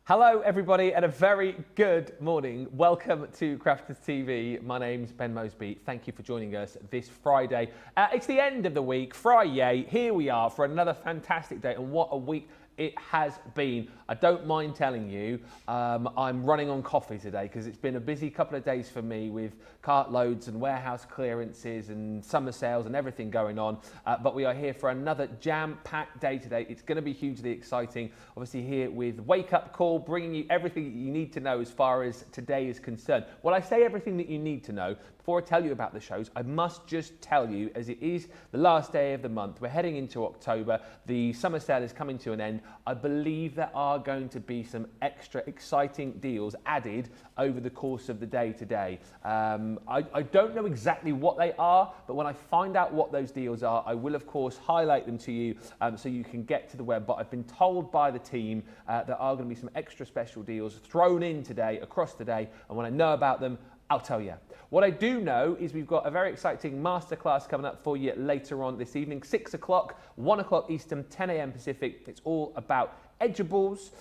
Hello everybody and a very good morning. Welcome to Crafters TV. My name's Ben Moseby. Thank you for joining us this Friday. It's the end of the week, Friday. Here we are for another fantastic day, and what a week it has been. I don't mind telling you, I'm running on coffee today because it's been a busy couple of days for me with cart loads and warehouse clearances and summer sales and everything going on. But we are here for another jam-packed day today. It's going to be hugely exciting. Obviously here with Wake Up Call, bringing you everything that you need to know as far as today is concerned. Well, I say everything that you need to know. Before I tell you about the shows, I must just tell you, as it is the last day of the month, we're heading into October, the summer sale is coming to an end. I believe there are going to be some extra exciting deals added over the course of the day today. I don't know exactly what they are, but when I find out what those deals are, I will of course highlight them to you so you can get to the web. But I've been told by the team there are going to be some extra special deals thrown in today, across the day, and when I know about them, I'll tell you. What I do know is we've got a very exciting masterclass coming up for you later on this evening, 6 o'clock, 1 o'clock Eastern, 10 a.m. Pacific. It's all about Edgeables,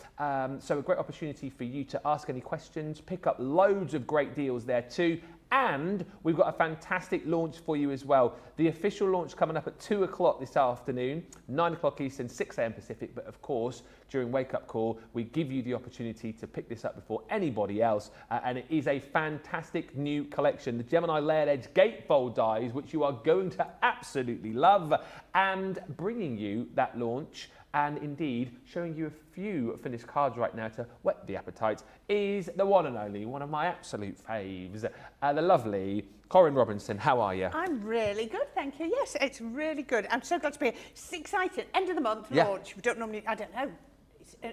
so a great opportunity for you to ask any questions, pick up loads of great deals there too. And we've got a fantastic launch for you as well. The official launch coming up at 2 o'clock this afternoon, 9 o'clock Eastern, 6 a.m. Pacific. But of course, during Wake Up Call, we give you the opportunity to pick this up before anybody else. And it is a fantastic new collection. The Gemini Layered Edge Gatefold dies, which you are going to absolutely love. And bringing you that launch, and indeed showing you a few finished cards right now to whet the appetite, is the one and only, one of my absolute faves, the lovely Corrine Robinson. How are you? I'm really good, thank you. Yes, it's really good. I'm so glad to be here. It's exciting. End of the month launch. We don't normally, I don't know.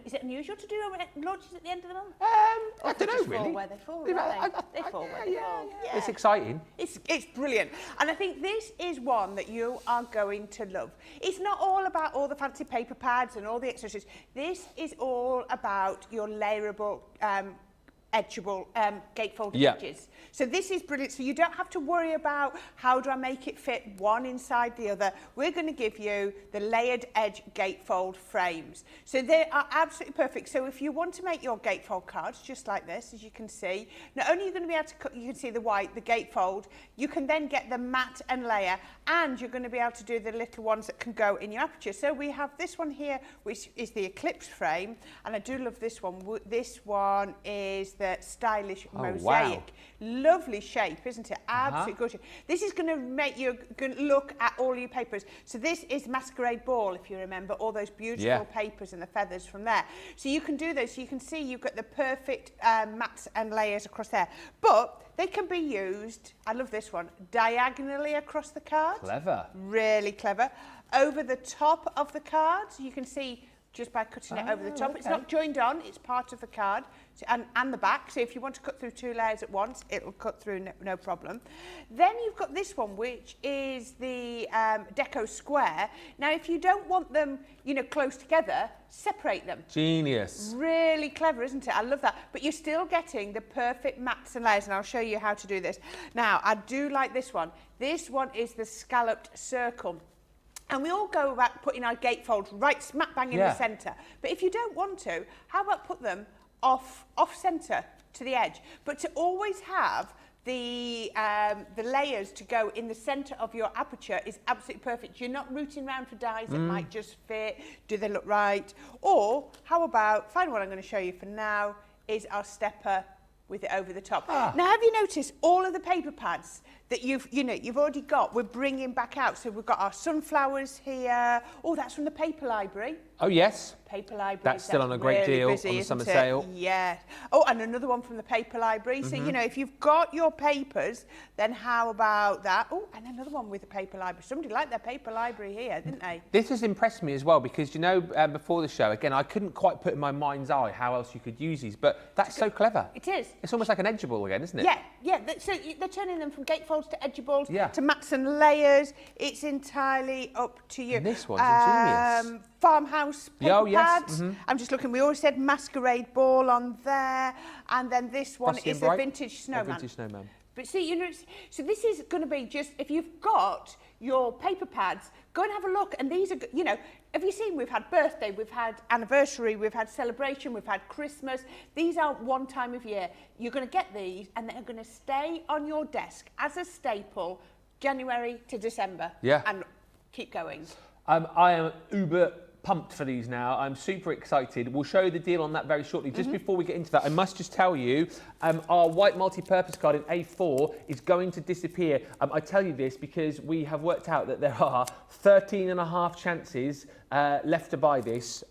Is it unusual to do launches at the end of the month? I don't know, really. Fall where they fall, they fall where they fall. Yeah. It's exciting. It's brilliant. And I think this is one that you are going to love. It's not all about all the fancy paper pads and all the accessories. This is all about your layerable edgeable gatefold edges. So this is brilliant. So you don't have to worry about how do I make it fit one inside the other. We're going to give you the layered edge gatefold frames. So they are absolutely perfect. So if you want to make your gatefold cards just like this, as you can see, not only are you going to be able to cut, you can see the white, the gatefold, you can then get the matte and layer, and you're going to be able to do the little ones that can go in your aperture. So we have this one here, which is the eclipse frame, and I do love this one. This one is the stylish mosaic. Wow. Lovely shape, isn't it? Absolutely gorgeous. This is going to make you look at all your papers. So this is Masquerade Ball, if you remember, all those beautiful papers and the feathers from there. So you can do those. So you can see you've got the perfect mats and layers across there. But they can be used, I love this one, diagonally across the card. Clever. Really clever. Over the top of the cards, you can see just by cutting it over the top. It's not joined on, it's part of the card, so, and the back. So if you want to cut through 2 layers at once, it'll cut through no problem. Then you've got this one, which is the Deco Square. Now, if you don't want them, you know, close together, separate them. Genius. Really clever, isn't it? I love that. But you're still getting the perfect mats and layers, and I'll show you how to do this. Now, I do like this one. This one is the scalloped circle. And we all go about putting our gatefolds right smack bang in the centre. But if you don't want to, how about put them off centre to the edge? But to always have the layers to go in the centre of your aperture is absolutely perfect. You're not rooting around for dies that might just fit. Do they look right? Or how about, final one I'm going to show you for now, is our stepper with it over the top. Now, have you noticed all of the paper pads that you've already got, we're bringing back out? So we've got our sunflowers here. Oh, that's from the paper library. Oh, yes. Paper library. That's still on a great deal on the summer sale. Yeah. Oh, and another one from the paper library. So, you know, if you've got your papers, then how about that? Oh, and another one with the paper library. Somebody liked their paper library here, didn't they? This has impressed me as well because, you know, before the show, again, I couldn't quite put in my mind's eye how else you could use these, but that's so clever. It is. It's almost like an edgeable again, isn't it? Yeah, yeah. So they're turning them from gatefolds to edgeables to mats and layers. It's entirely up to you. And this one's ingenious. Farmhouse paper pads. I'm just looking. We always said Masquerade Ball on there, and then this one is the vintage snowman. Vintage snowman. But see, you know, so this is going to be just, if you've got your paper pads, go and have a look. And these are, you know, have you seen, we've had birthday, we've had anniversary, we've had celebration, we've had Christmas. These are one time of year. You're going to get these and they're going to stay on your desk as a staple January to December. Yeah. And keep going. I am uber pumped for these now. I'm super excited. We'll show you the deal on that very shortly. Just before we get into that, I must just tell you, our white multi-purpose card in A4 is going to disappear. I tell you this because we have worked out that there are 13.5 chances left to buy this.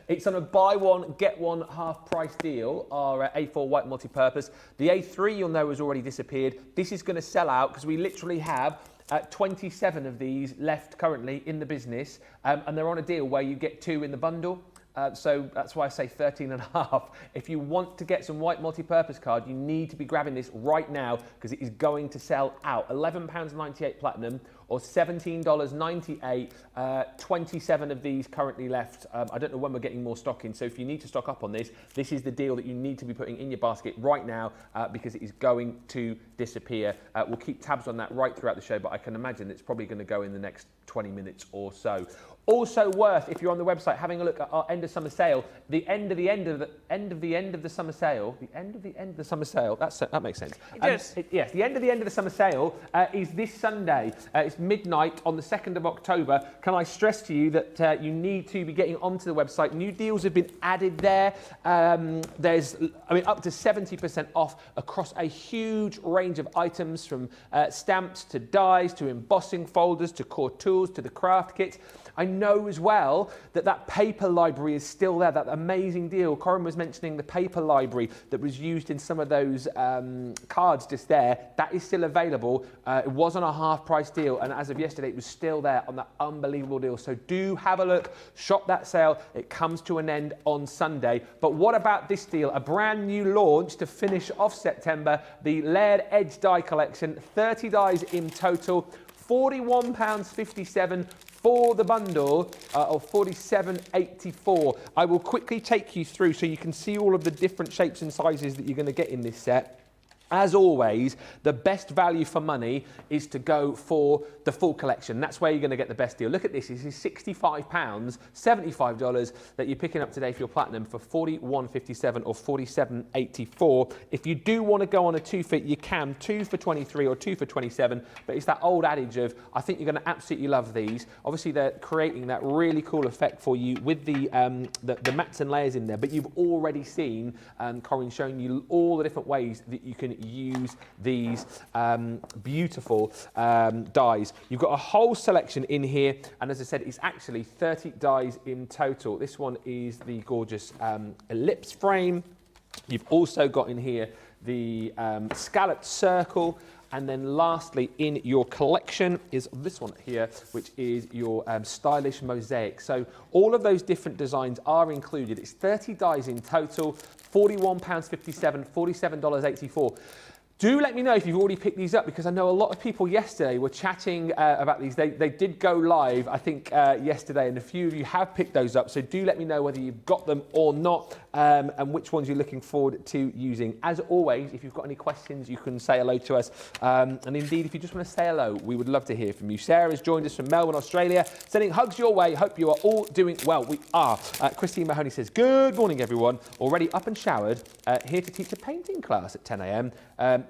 It's on a buy one, get one half price deal, our A4 white multi-purpose. The A3 you'll know has already disappeared. This is going to sell out because we literally have 27 of these left currently in the business, and they're on a deal where you get 2 in the bundle. So that's why I say 13.5. If you want to get some white multi-purpose card, you need to be grabbing this right now because it is going to sell out. £11.98 platinum or $17.98. 27 of these currently left. I don't know when we're getting more stock in, so if you need to stock up on this, this is the deal that you need to be putting in your basket right now because it is going to disappear. We'll keep tabs on that right throughout the show, but I can imagine it's probably going to go in the next 20 minutes or so. Also worth, if you're on the website, having a look at our end of summer sale. The end of the summer sale. The end of the summer sale. That makes sense. It does. Yes, the end of the summer sale is this Sunday. It's midnight on the 2nd of October. Can I stress to you that you need to be getting onto the website? New deals have been added there. There's, up to 70% off across a huge range of items, from stamps to dies to embossing folders to core tools to the craft kit. I know as well that paper library is still there, that amazing deal. Corrine was mentioning the paper library that was used in some of those cards just there. That is still available. It was on a half price deal, and as of yesterday, it was still there on that unbelievable deal. So do have a look, shop that sale. It comes to an end on Sunday. But what about this deal? A brand new launch to finish off September, the Layered Edge die collection, 30 dies in total, £41.57 for the bundle, or $47.84. I will quickly take you through so you can see all of the different shapes and sizes that you're going to get in this set. As always, the best value for money is to go for the full collection. That's where you're going to get the best deal. Look at this. This is £65, $75 that you're picking up today for your platinum for $41.57 or $47.84. If you do want to go on a 2-fit, you can. 2 for 23 or 2 for 27. But it's that old adage of, I think you're going to absolutely love these. Obviously, they're creating that really cool effect for you with the mats and layers in there. But you've already seen Corrine showing you all the different ways that you can use these beautiful dies. You've got a whole selection in here, and as I said, it's actually 30 dies in total. This one is the gorgeous ellipse frame. You've also got in here the scalloped circle, and then lastly in your collection is this one here, which is your stylish mosaic. So all of those different designs are included. It's 30 dies in total, £41.57, $47.84. Do let me know if you've already picked these up, because I know a lot of people yesterday were chatting about these. They did go live, I think, yesterday, and a few of you have picked those up. So do let me know whether you've got them or not, and which ones you're looking forward to using. As always, if you've got any questions, you can say hello to us. And indeed, if you just want to say hello, we would love to hear from you. Sarah's joined us from Melbourne, Australia, sending hugs your way. Hope you are all doing well. We are. Christine Mahoney says, good morning, everyone. Already up and showered, here to teach a painting class at 10 a.m.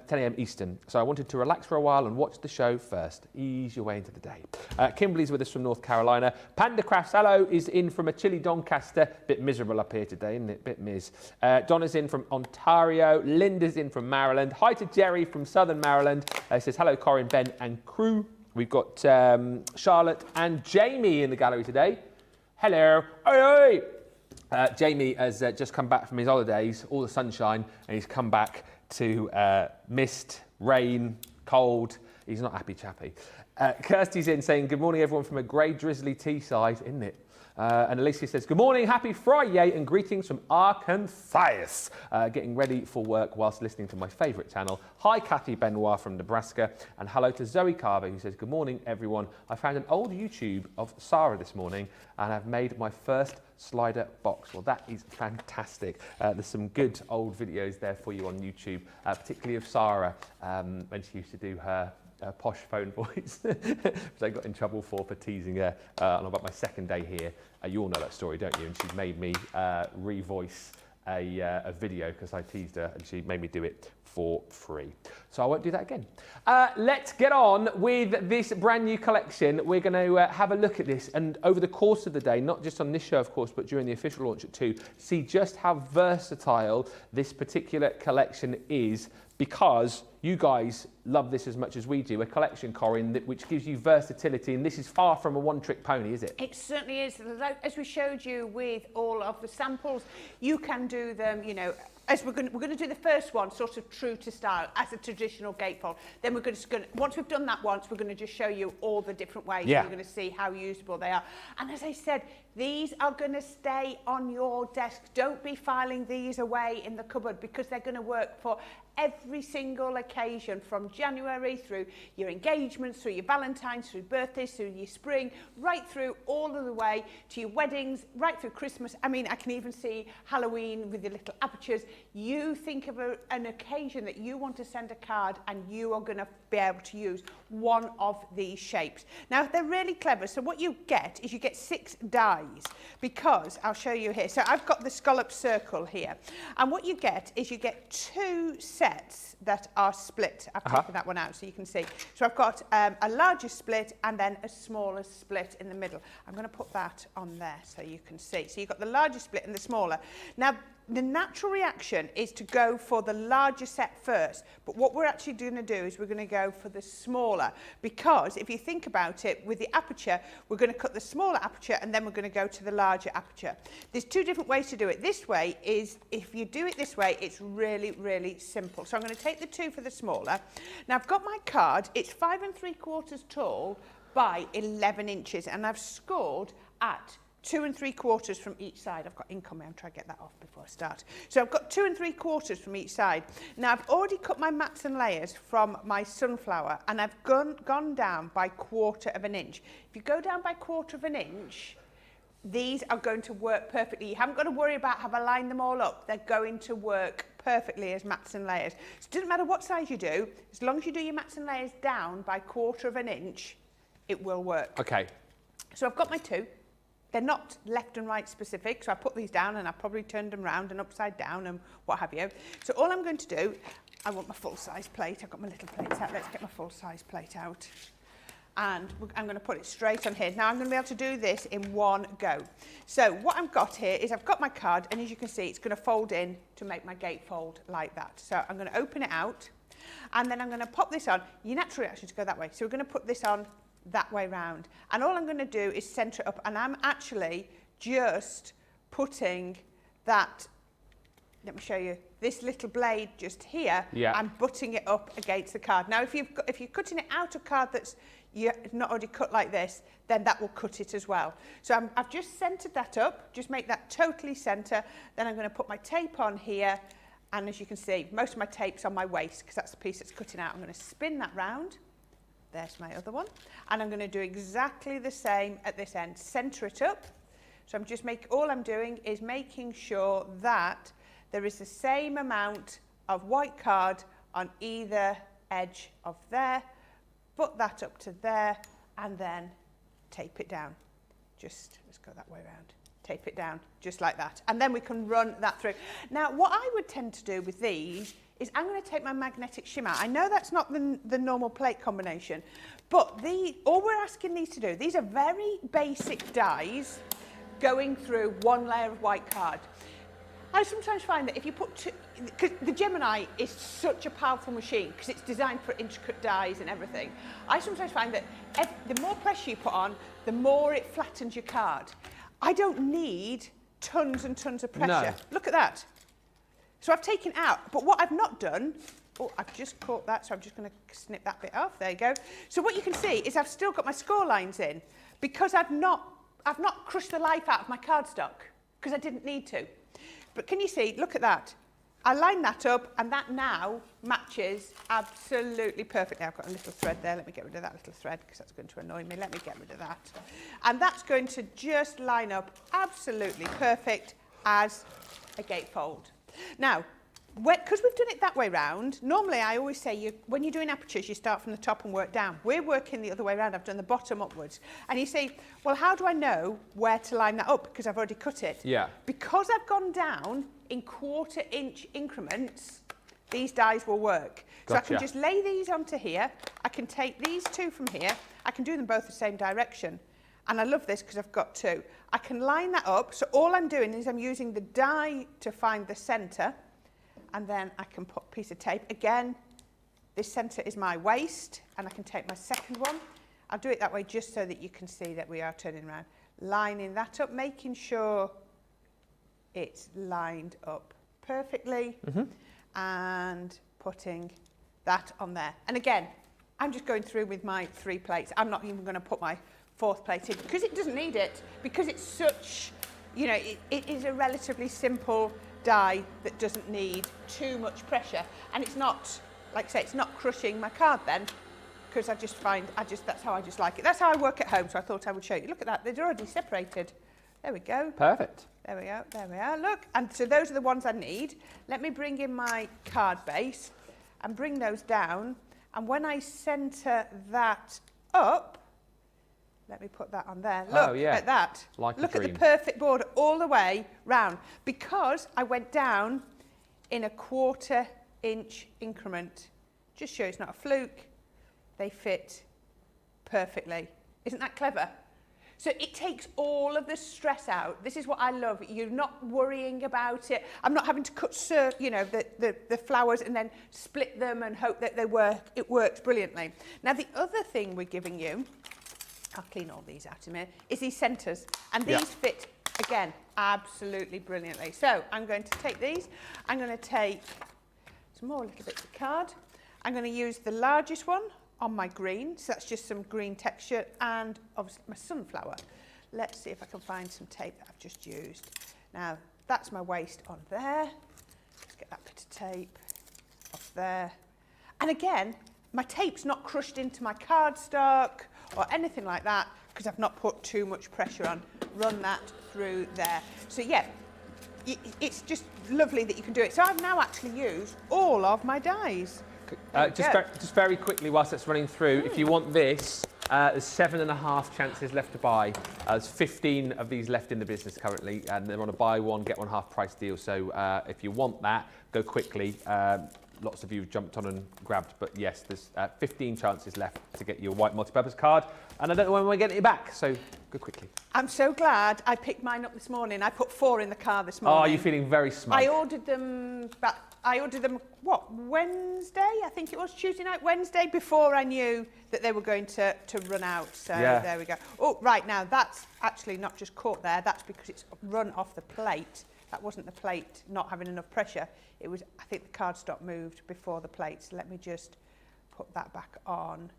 10 a.m. Eastern. So I wanted to relax for a while and watch the show first. Ease your way into the day. Kimberly's with us from North Carolina. Panda Crafts, hello, is in from a chilly Doncaster. Bit miserable up here today, isn't it? Bit miz. Donna's in from Ontario. Linda's in from Maryland. Hi to Jerry from Southern Maryland. Says, hello, Corrine, Ben and crew. We've got Charlotte and Jamie in the gallery today. Hello. Hey, hey. Jamie has just come back from his holidays, all the sunshine, and he's come back to mist, rain, cold. He's not happy chappy. Kirsty's in saying, good morning, everyone, from a grey, drizzly Teesside, isn't it? And Alicia says, good morning, happy Friday, and greetings from Arkansas. Getting ready for work whilst listening to my favourite channel. Hi, Kathy Benoit from Nebraska. And hello to Zoe Carver, who says, good morning, everyone. I found an old YouTube of Sarah this morning, and I've made my first slider box. Well, that is fantastic. There's some good old videos there for you on YouTube, particularly of Sarah when she used to do her posh phone voice, which I got in trouble for teasing her on about my second day here. You all know that story, don't you? And she made me revoice a video because I teased her, and she made me do it for free. So I won't do that again. Let's get on with this brand new collection. We're going to have a look at this, and over the course of the day, not just on this show, of course, but during the official launch at 2, see just how versatile this particular collection is, because you guys love this as much as we do. A collection, Corrine, which gives you versatility, and this is far from a one-trick pony, is it? It certainly is. As we showed you with all of the samples, you can do them, you know, as we're going to do the first one, sort of true to style, as a traditional gatefold. Then we're going to, once we've done that once, we're going to just show you all the different ways. Yeah. You're going to see how usable they are. And as I said, these are going to stay on your desk. Don't be filing these away in the cupboard, because they're going to work for every single occasion, from January through your engagements, through your Valentine's, through birthdays, through your spring, right through all of the way to your weddings, right through Christmas. I mean, I can even see Halloween with your little apertures. You think of an occasion that you want to send a card, and you are going to be able to use one of these shapes. Now, they're really clever. So what you get is you get 6 dies, because I'll show you here. So I've got the scallop circle here, and what you get is you get 2 sets that are split. I've taken that one out so you can see. So I've got a larger split and then a smaller split in the middle. I'm going to put that on there so you can see. So you've got the larger split and the smaller. Now, the natural reaction is to go for the larger set first, but what we're actually going to do is we're going to go for the smaller, because if you think about it, with the aperture, we're going to cut the smaller aperture and then we're going to go to the larger aperture. There's 2 different ways to do it. This way is, if you do it this way, it's really, really simple. So I'm going to take the 2 for the smaller. Now I've got my card. It's 5 3/4 tall by 11 inches, and I've scored at 2 3/4 from each side. I've got ink on me. I'm trying to get that off before I start. So I've got 2 3/4 from each side. Now I've already cut my mats and layers from my sunflower, and I've gone down by 1/4 inch. If you go down by 1/4 inch, these are going to work perfectly. You haven't got to worry about have I lined them all up. They're going to work perfectly as mats and layers. So it doesn't matter what size you do, as long as you do your mats and layers down by 1/4 inch, it will work. Okay. So I've got my 2. They're not left and right specific, so I put these down and I probably turned them round and upside down and what have you. So all I'm going to do, I want my full-size plate. I've got my little plates out. Let's get my full-size plate out. And I'm going to put it straight on here. Now I'm going to be able to do this in one go. So what I've got here is I've got my card, and as you can see, it's going to fold in to make my gatefold like that. So I'm going to open it out, and then I'm going to pop this on. Your natural reaction is to go that way. So we're going to put this on that way round, and all I'm going to do is centre it up, and I'm actually just putting that, let me show you, this little blade just here. Yeah. I'm butting it up against the card. Now if you're cutting it out of card that's not already cut like this, then that will cut it as well. So I've just centred that up, just make that totally centre. Then I'm going to put my tape on here, and as you can see, most of my tape's on my waist because that's the piece that's cutting out. I'm going to spin that round. There's my other one. And I'm going to do exactly the same at this end. Centre it up. So I'm just all I'm doing is making sure that there is the same amount of white card on either edge of there. Put that up to there and then tape it down. Let's go that way around. Tape it down just like that. And then we can run that through. Now, what I would tend to do with these is I'm going to take my magnetic shimmer. I know that's not the normal plate combination, but all we're asking these to do, these are very basic dies going through one layer of white card. I sometimes find that if you put because the Gemini is such a powerful machine because it's designed for intricate dies and everything. I sometimes find that the more pressure you put on, the more it flattens your card. I don't need tons and tons of pressure. No. Look at that. So I've taken out, but what I've not done, I've just caught that, so I'm just going to snip that bit off. There you go. So what you can see is I've still got my score lines in because I've not crushed the life out of my cardstock because I didn't need to. But can you see, look at that. I line that up, and that now matches absolutely perfectly. I've got a little thread there. Let me get rid of that little thread because that's going to annoy me. Let me get rid of that. And that's going to just line up absolutely perfect as a gatefold. Now, because we've done it that way round, normally I always say when you're doing apertures, you start from the top and work down. We're working the other way around. I've done the bottom upwards. And you say, well, how do I know where to line that up? Because I've already cut it. Yeah. Because I've gone down in 1/4 inch increments, these dies will work. So I can just lay these onto here. I can take these two from here. I can do them both the same direction. And I love this because I've got two. I can line that up. So all I'm doing is I'm using the die to find the centre. And then I can put a piece of tape. Again, this centre is my waist, and I can take my second one. I'll do it that way just so that you can see that we are turning around. Lining that up, making sure it's lined up perfectly, and putting that on there. And again, I'm just going through with my 3 plates. I'm not even going to put my 4th plate in because it doesn't need it, because it's such, you know, it is a relatively simple die that doesn't need too much pressure, and it's not, like I say, it's not crushing my card then, because that's how I just like it. That's how I work at home, so I thought I would show you. Look at that, they're already separated. There we go. Perfect. There we go, there we are, look. And so those are the ones I need. Let me bring in my card base and bring those down, and when I centre that up, let me put that on there. Look at that. Like Look at the perfect border all the way round. Because I went down in a 1/4 inch increment. Just show it's not a fluke. They fit perfectly. Isn't that clever? So it takes all of the stress out. This is what I love. You're not worrying about it. I'm not having to cut, you know, the flowers and then split them and hope that they work. It works brilliantly. Now the other thing we're giving you, I'll clean all these out in a minute, is these centres. And these fit, again, absolutely brilliantly. So I'm going to take these. I'm going to take some more little bits of card. I'm going to use the largest one on my green. So that's just some green texture, and obviously my sunflower. Let's see if I can find some tape that I've just used. Now, that's my waist on there. Let's get that bit of tape off there. And again, my tape's not crushed into my cardstock or anything like that, because I've not put too much pressure on. Run that through there. So yeah, it's just lovely that you can do it. So I've now actually used all of my dies. Just very quickly, whilst it's running through, if you want this, there's 7.5 chances left to buy. There's 15 of these left in the business currently, and they're on a buy one, get one half price deal. So if you want that, go quickly. Lots of you have jumped on and grabbed, but yes, there's 15 chances left to get your white multi-purpose card, and I don't know when we're getting it back, so go quickly. I'm so glad I picked mine up this morning. I put 4 in the car this morning. Oh, you're feeling very smart. I ordered them, what, Wednesday? I think it was Tuesday night, Wednesday, before I knew that they were going to run out, so there we go. Oh, right, now that's actually not just caught there, that's because it's run off the plate. That wasn't the plate not having enough pressure. It was, I think the cardstock moved before the plate. So let me just put that back on.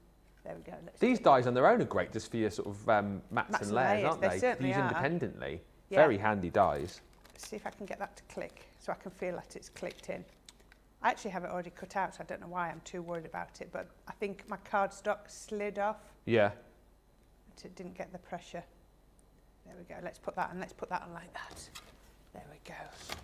There we go. These dies on their own are great just for your sort of mats and layers, aren't they? They use independently. Yeah. Very handy dies. Let's see if I can get that to click so I can feel that it's clicked in. I actually have it already cut out, so I don't know why I'm too worried about it, but I think my cardstock slid off. Yeah. It didn't get the pressure. There we go. Let's put that on. Let's put that on like that. There we go.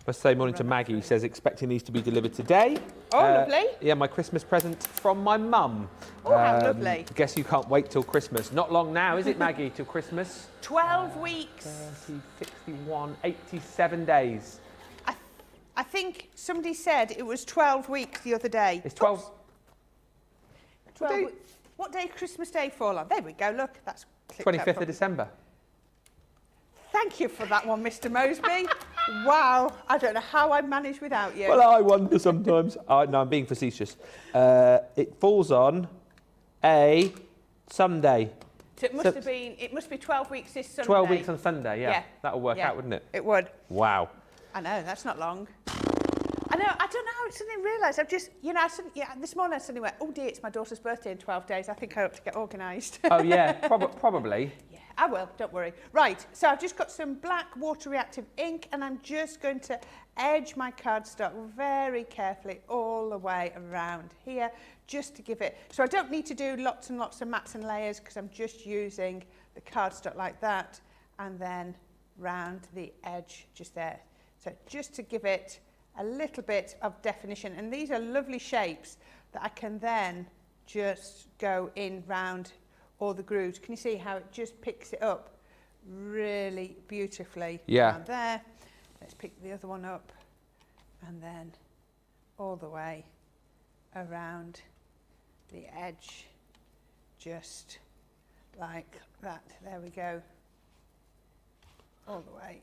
Let's say morning to Maggie. He says expecting these to be delivered today. Oh, lovely. Yeah, my Christmas present from my mum. Oh, how lovely. Guess you can't wait till Christmas. Not long now, is it, Maggie, till Christmas? 12 weeks. 30, 61, 87 days. I think somebody said it was 12 weeks the other day. It's 12. 12 what day Christmas Day fall on? There we go, look. That's 25th of December. Thank you for that one, Mr. Moseby. Wow, I don't know how I'd manage without you. Well, I wonder sometimes. No, I'm being facetious. It falls on a Sunday. So it must be 12 weeks this Sunday. 12 weeks on Sunday, yeah. That'll work out, wouldn't it? It would. Wow. I know, that's not long. I know, I don't know, I suddenly realised, I've just, you know, this morning I suddenly went, oh dear, it's my daughter's birthday in 12 days. I think I ought to get organised. Oh yeah, probably. Yeah, I will, don't worry. Right, so I've just got some black water reactive ink and I'm just going to edge my cardstock very carefully all the way around here, just to give it, so I don't need to do lots and lots of mats and layers because I'm just using the cardstock like that and then round the edge just there. So just to give it a little bit of definition, and these are lovely shapes that I can then just go in round all the grooves. Can you see how it just picks it up really beautifully? Yeah. Around there. Let's pick the other one up and then all the way around the edge, just like that. There we go. All the way.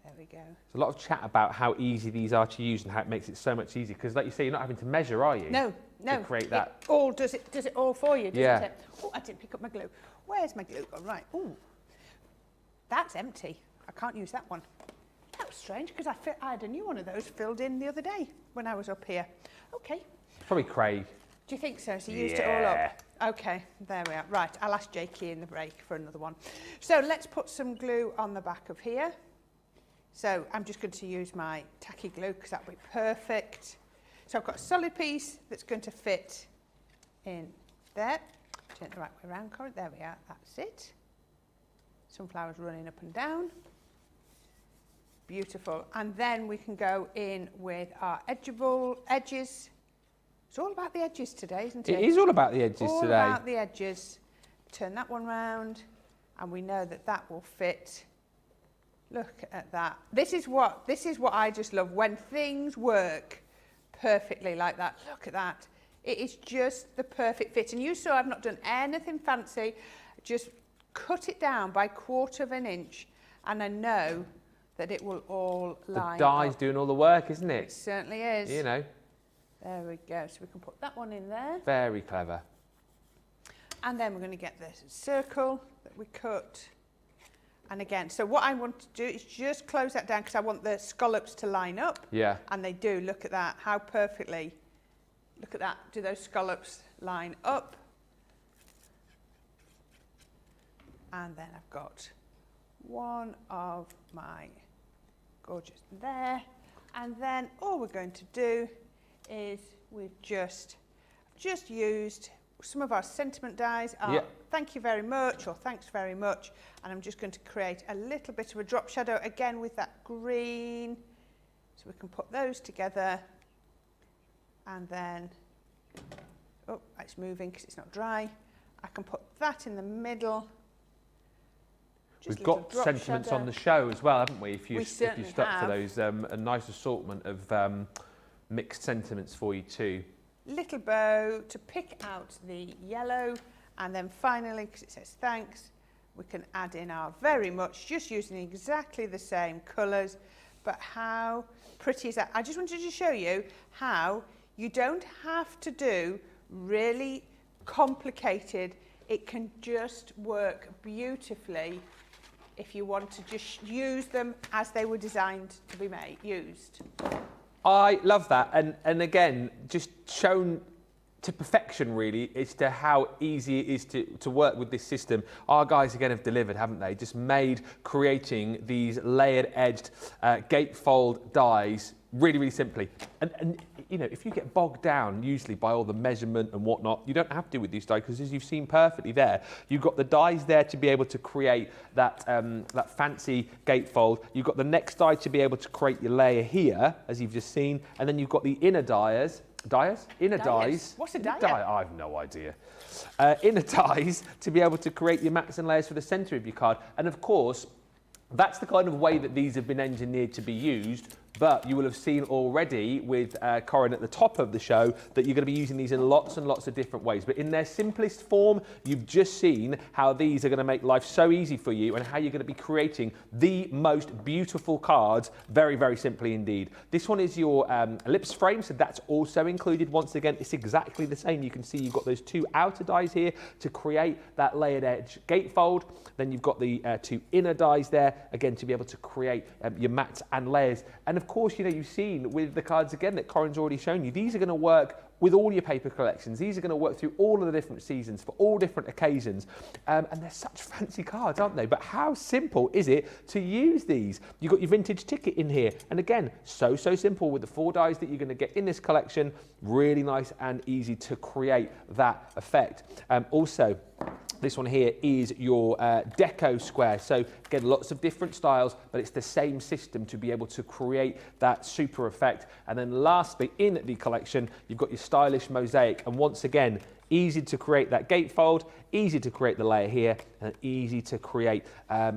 There we go. There's a lot of chat about how easy these are to use and how it makes it so much easier, because like you say, you're not having to measure, are you? No. To create that. It all does it all for you, doesn't it? Oh, I didn't pick up my glue. Where's my glue? All right. Oh, that's empty. I can't use that one. That was strange because I had a new one of those filled in the other day when I was up here. Okay. Probably Craig. Do you think so? So you used it all up? Okay, there we are. Right, I'll ask Jakey in the break for another one. So let's put some glue on the back of here. So I'm just going to use my tacky glue because that'll be perfect. So I've got a solid piece that's going to fit in there. Turn it the right way around, Corrine. There we are, that's it. Sunflowers running up and down. Beautiful. And then we can go in with our edgeable edges. It's all about the edges today, isn't it? It is all about the edges today. All about the edges. Turn that one round and we know that that will fit. Look at that. This is what I just love, when things work perfectly like that. Look at that. It is just the perfect fit. And you saw I've not done anything fancy, just cut it down by 1/4 of an inch and I know that it will all line up. The die's doing all the work, isn't it? It certainly is. You know. There we go. So we can put that one in there. Very clever. And then we're going to get this circle that we cut. And again, so what I want to do is just close that down because I want the scallops to line up. Yeah. And they do. Look at that. How perfectly. Look at that. Do those scallops line up? And then I've got one of my gorgeous there. And then all we're going to do is we've just used some of our sentiment dies. Thank you very much, or thanks very much. And I'm just going to create a little bit of a drop shadow again with that green. So we can put those together. And then, oh, it's moving because it's not dry. I can put that in the middle. We've got sentiments on the show as well, haven't we? If you stuck have. to those, a nice assortment of mixed sentiments for you too. Little bow to pick out the yellow, and then finally, because it says thanks, we can add in our very much, just using exactly the same colours. But how pretty is that? I just wanted to show you how you don't have to do really complicated. It can just work beautifully if you want to just use them as they were designed to be used. I love that, and again, just shown to perfection really as to how easy it is to work with this system. Our guys again have delivered, haven't they? Just made creating these layered edged gatefold dies really, really simply. And you know, if you get bogged down usually by all the measurement and whatnot, you don't have to with these dies, because as you've seen perfectly there, you've got the dies there to be able to create that that fancy gatefold. You've got the next die to be able to create your layer here, as you've just seen, and then you've got the inner dies. Inner dies. What's a die? I have no idea. Inner dies to be able to create your mats and layers for the centre of your card. And of course, that's the kind of way that these have been engineered to be used. But you will have seen already with Corrine at the top of the show that you're going to be using these in lots and lots of different ways. But in their simplest form, you've just seen how these are going to make life so easy for you and how you're going to be creating the most beautiful cards very, very simply indeed. This one is your ellipse frame, so that's also included. Once again, it's exactly the same. You can see you've got those two outer dies here to create that layered edge gatefold. Then you've got the two inner dies there, again, to be able to create your mats and layers. And of course, you know, you've seen with the cards again that Corrine's already shown you, these are going to work with all your paper collections. These are going to work through all of the different seasons for all different occasions. And they're such fancy cards, aren't they? But how simple is it to use these? You've got your vintage ticket in here. And again, so simple with the 4 dies that you're going to get in this collection. Really nice and easy to create that effect. Also, this one here is your deco square. So again, lots of different styles, but it's the same system to be able to create that super effect. And then lastly, in the collection, you've got your stylish mosaic. And once again, easy to create that gatefold, easy to create the layer here, and easy to create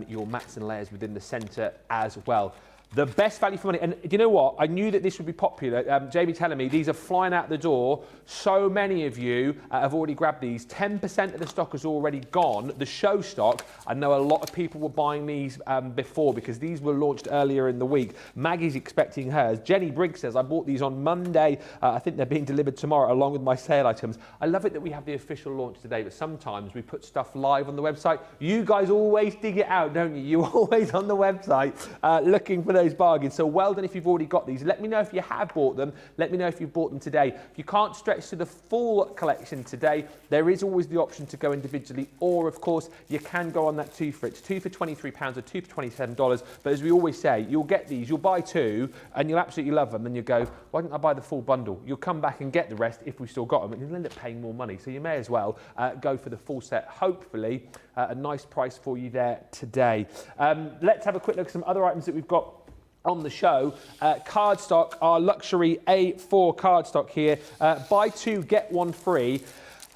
your mats and layers within the center as well. The best value for money. And do you know what? I knew that this would be popular. Jamie telling me these are flying out the door. So many of you have already grabbed these. 10% of the stock has already gone. The show stock, I know a lot of people were buying these before because these were launched earlier in the week. Maggie's expecting hers. Jenny Briggs says, I bought these on Monday. I think they're being delivered tomorrow along with my sale items. I love it that we have the official launch today, but sometimes we put stuff live on the website. You guys always dig it out, don't you? You're always on the website looking for those bargains. So well done if you've already got these. Let me know if you have bought them. Let me know if you've bought them today. If you can't stretch to the full collection today, there is always the option to go individually, or of course you can go on that 2 for it. 2 for £23 or 2 for $27. But as we always say, you'll get these, you'll buy 2 and you'll absolutely love them, and you go, why didn't I buy the full bundle? You'll come back and get the rest if we've still got them, and you'll end up paying more money. So you may as well go for the full set. Hopefully a nice price for you there today. Let's have a quick look at some other items that we've got on the show. Cardstock, our luxury A4 cardstock here. Buy 2, get 1 free.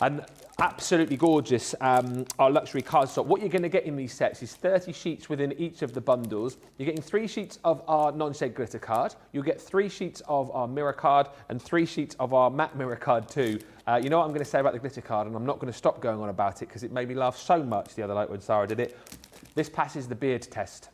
And absolutely gorgeous, our luxury cardstock. What you're going to get in these sets is 30 sheets within each of the bundles. You're getting 3 sheets of our non-shade glitter card. You'll get 3 sheets of our mirror card and 3 sheets of our matte mirror card too. You know what I'm going to say about the glitter card, and I'm not going to stop going on about it because it made me laugh so much the other night when Sarah did it. This passes the beard test.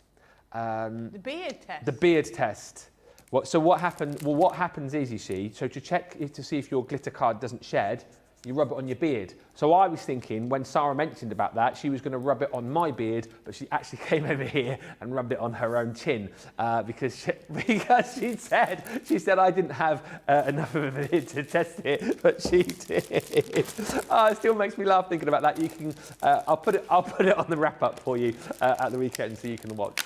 The beard test? The beard test. What happens? Well, what happens is, you see, so to check to see if your glitter card doesn't shed, you rub it on your beard. So I was thinking when Sarah mentioned about that, she was going to rub it on my beard, but she actually came over here and rubbed it on her own chin because she said I didn't have enough of a beard to test it, but she did. Oh, it still makes me laugh thinking about that. You can, I'll put it on the wrap up for you at the weekend so you can watch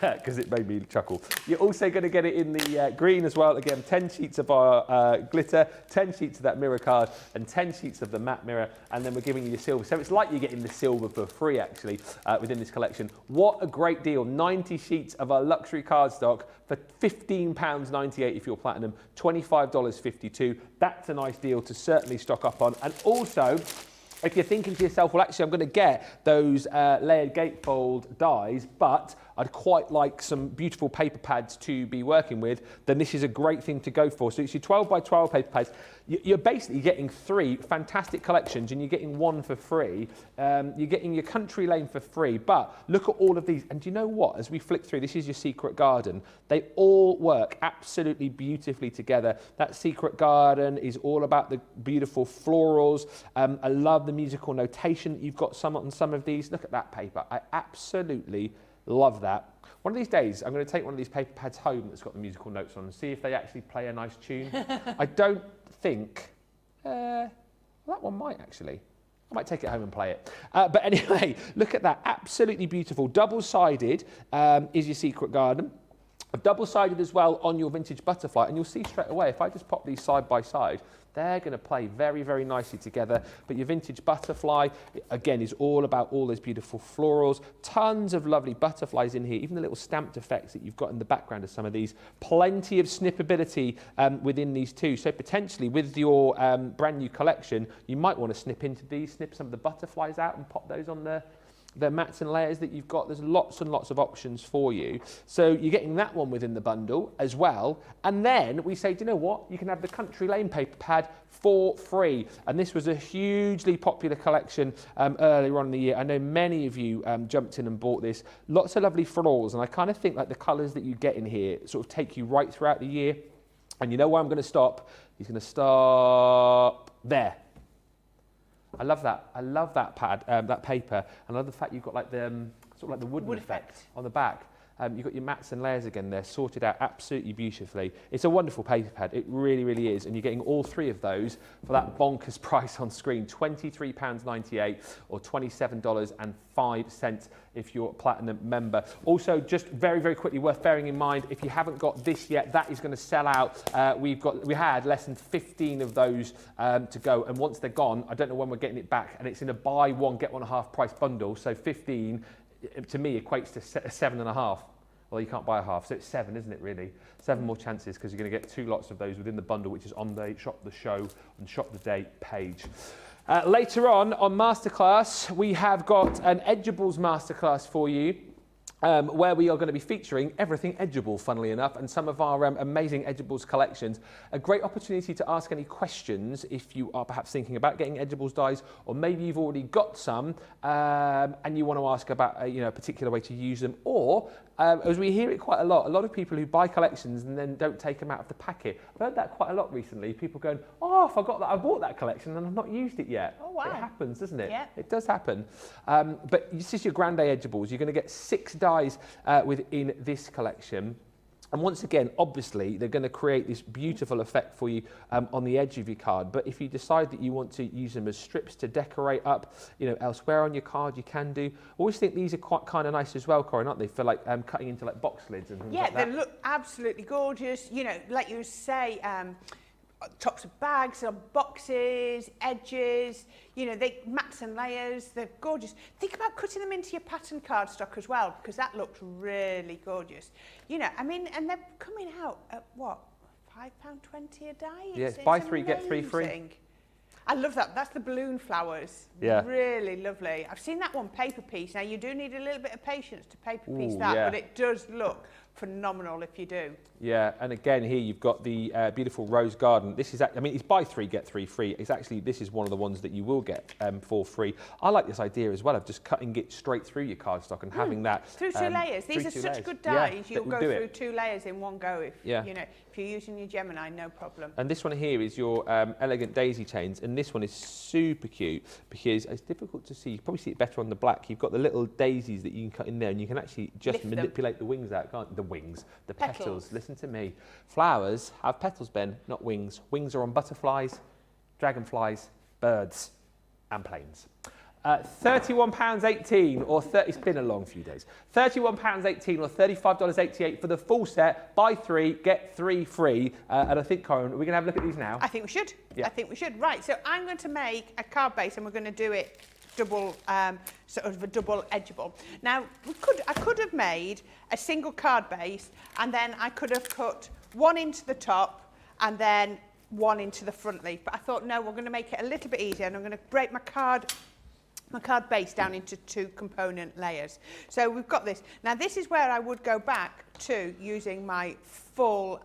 because it made me chuckle. You're also going to get it in the green as well. Again, 10 sheets of our glitter, 10 sheets of that mirror card, and 10 sheets of the matte mirror, and then we're giving you the silver. So it's like you're getting the silver for free, actually, within this collection. What a great deal. 90 sheets of our luxury cardstock for £15.98 if you're platinum, $25.52. That's a nice deal to certainly stock up on. And also, if you're thinking to yourself, well, actually, I'm going to get those layered gatefold dies, but I'd quite like some beautiful paper pads to be working with, then this is a great thing to go for. So it's your 12 by 12 paper pads. You're basically getting 3 fantastic collections and you're getting 1 for free. You're getting your country lane for free, but look at all of these. And do you know what? As we flick through, this is your secret garden. They all work absolutely beautifully together. That secret garden is all about the beautiful florals. I love the musical notation that you've got on some of these. Look at that paper. I absolutely love that. One of these days, I'm going to take one of these paper pads home that's got the musical notes on and see if they actually play a nice tune. I don't think... that one might actually. I might take it home and play it. But anyway, look at that. Absolutely beautiful. Double-sided is your secret garden. Double-sided as well on your vintage butterfly. And you'll see straight away, if I just pop these side by side, they're going to play very, very nicely together. But your vintage butterfly, again, is all about all those beautiful florals. Tons of lovely butterflies in here, even the little stamped effects that you've got in the background of some of these. Plenty of snippability within these too. So potentially with your brand new collection, you might want to snip into these, snip some of the butterflies out and pop those on the mats and layers that you've got. There's lots and lots of options for you. So you're getting that one within the bundle as well. And then we say, do you know what? You can have the Country Lane paper pad for free. And this was a hugely popular collection earlier on in the year. I know many of you jumped in and bought this. Lots of lovely florals. And I kind of think like the colours that you get in here sort of take you right throughout the year. And you know where I'm going to stop? He's going to stop there. I love that. I love that pad, that paper, and I love the fact you've got like the sort of like the wood effect on the back. You've got your mats and layers again there, sorted out absolutely beautifully. It's a wonderful paper pad, it really, really is. And you're getting all 3 of those for that bonkers price on screen, £23.98 or $27.05 if you're a Platinum member. Also, just very, very quickly, worth bearing in mind, if you haven't got this yet, that is going to sell out. We had less than 15 of those to go, and once they're gone, I don't know when we're getting it back, and it's in a buy one, get one and a half price bundle, so 15, to me, equates to 7.5. Well, you can't buy a half, so it's 7, isn't it, really? 7 more chances, because you're going to get 2 lots of those within the bundle, which is on the Shop the Show and Shop the Day page. Later on Masterclass, we have got an Edgeables Masterclass for you, where we are going to be featuring everything Edgeable, funnily enough, and some of our amazing Edgeables collections. A great opportunity to ask any questions if you are perhaps thinking about getting Edgeables dies, or maybe you've already got some and you want to ask about a particular way to use them, or as we hear it quite a lot of people who buy collections and then don't take them out of the packet. I've heard that quite a lot recently. People going, oh, I forgot that I bought that collection and I've not used it yet. Oh, wow. It happens, doesn't it? Yeah. It does happen. But this is your Grande Edgeables. You're going to get 6 dies within this collection. And once again, obviously, they're going to create this beautiful effect for you on the edge of your card. But if you decide that you want to use them as strips to decorate up, elsewhere on your card, you can do. I always think these are quite kind of nice as well, Corrine, aren't they? For like cutting into like box lids and things like that. Yeah, they look absolutely gorgeous. Like you say, tops of bags, on boxes, edges, they mats and layers, they're gorgeous. Think about cutting them into your pattern cardstock as well, because that looks really gorgeous. And they're coming out at what, £5.20 a day? Yes, buy 3, get 3 free. I love that. That's the balloon flowers. Yeah. Really lovely. I've seen that one paper piece. Now, you do need a little bit of patience to paper piece that, but it does look phenomenal if you do. Yeah, and again here you've got the beautiful Rose Garden. This is, it's buy 3, get 3 free. It's actually, this is one of the ones that you will get for free. I like this idea as well of just cutting it straight through your cardstock and having that. Through 2 layers. These are such good dies. You'll go through 2 layers in one go if, if you're using your Gemini, no problem. And this one here is your elegant daisy chains, and this one is super cute because it's difficult to see. You probably see it better on the black. You've got the little daisies that you can cut in there, and you can actually just manipulate the wings out, can't you? The wings, the petals. Listen to me. Flowers have petals, Ben, not wings. Wings are on butterflies, dragonflies, birds, and planes. £31.18 or it's been a long few days. £31.18 or $35.88 for the full set. Buy 3, get 3 free. And I think, Corrine, we're going to have a look at these now. I think we should. Yeah. I think we should. Right, so I'm going to make a card base and we're going to do it double, sort of a double edgeable. Now, I could have made a single card base and then I could have cut one into the top and then one into the front leaf. But I thought, no, we're going to make it a little bit easier and I'm going to break my card base down into 2 component layers. So we've got this. Now this is where I would go back to using my full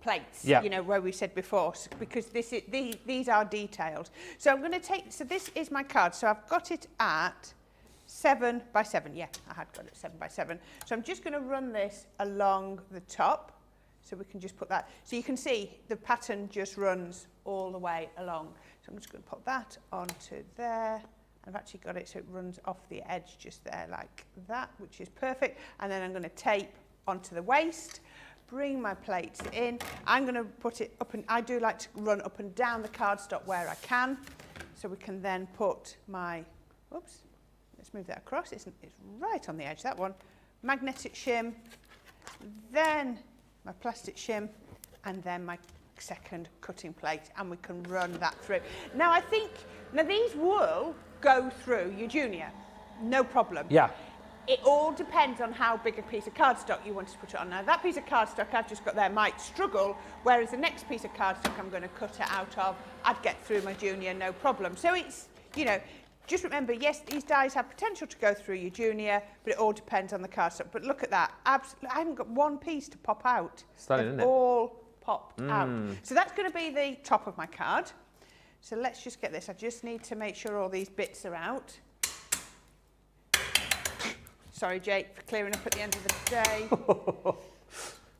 plates, where we said before, because these are detailed. So I'm going to so this is my card. So I've got it at 7 by 7. Yeah, I had got it 7 by 7. So I'm just going to run this along the top. So we can just put that. So you can see the pattern just runs all the way along. So I'm just going to put that onto there. I've actually got it so it runs off the edge just there like that, which is perfect. And then I'm going to tape onto the waist, bring my plates in. I'm going to put it up, and I do like to run up and down the cardstock where I can. So we can then put my, let's move that across. It's right on the edge, that one. Magnetic shim, then my plastic shim, and then my second cutting plate, and we can run that through. Now I think, these will go through your junior, no problem. Yeah. It all depends on how big a piece of cardstock you want to put it on. Now that piece of cardstock I've just got there might struggle, whereas the next piece of cardstock I'm going to cut it out of, I'd get through my junior, no problem. So it's, just remember, yes, these dies have potential to go through your junior, but it all depends on the cardstock. But look at that, absolutely, I haven't got one piece to pop out. Stunning, isn't it? All popped out. So that's going to be the top of my card. So let's just get this. I just need to make sure all these bits are out. Sorry, Jake, for clearing up at the end of the day.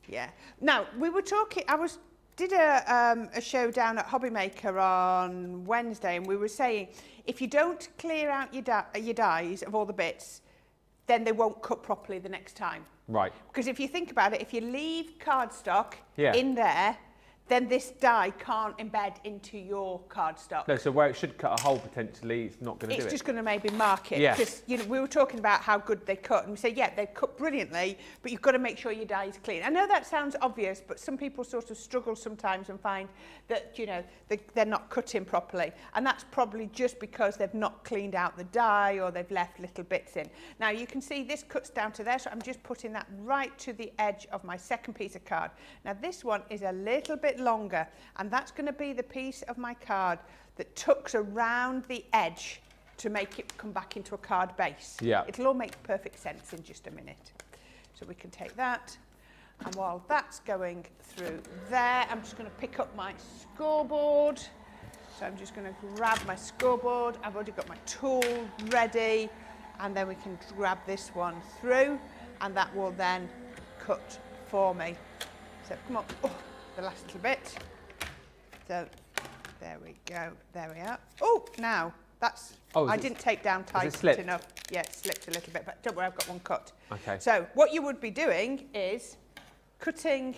Yeah. Now, we were talking, did a show down at Hobbymaker on Wednesday, and we were saying, if you don't clear out your dies of all the bits, then they won't cut properly the next time. Right. Because if you think about it, if you leave cardstock Yeah. in there, then this die can't embed into your cardstock. No, so where it should cut a hole potentially, it's not going to do it. It's just going to maybe mark it. Yeah. Because we were talking about how good they cut, and we say, yeah, they cut brilliantly, but you've got to make sure your die is clean. I know that sounds obvious, but some people sort of struggle sometimes and find that, they're not cutting properly. And that's probably just because they've not cleaned out the die or they've left little bits in. Now, you can see this cuts down to there, so I'm just putting that right to the edge of my second piece of card. Now, this one is a little bit longer, and that's going to be the piece of my card that tucks around the edge to make it come back into a card base. Yeah. It'll all make perfect sense in just a minute. So we can take that, and while that's going through there, I'm just going to pick up my scoreboard. So I'm just going to grab my scoreboard. I've already got my tool ready, and then we can grab this one through, and that will then cut for me. So come on. Oh, the last little bit. So there we go. There we are. Oh, now that's. Oh, I didn't take down tight enough. Yeah, it slipped a little bit, but don't worry, I've got one cut. Okay. So what you would be doing is cutting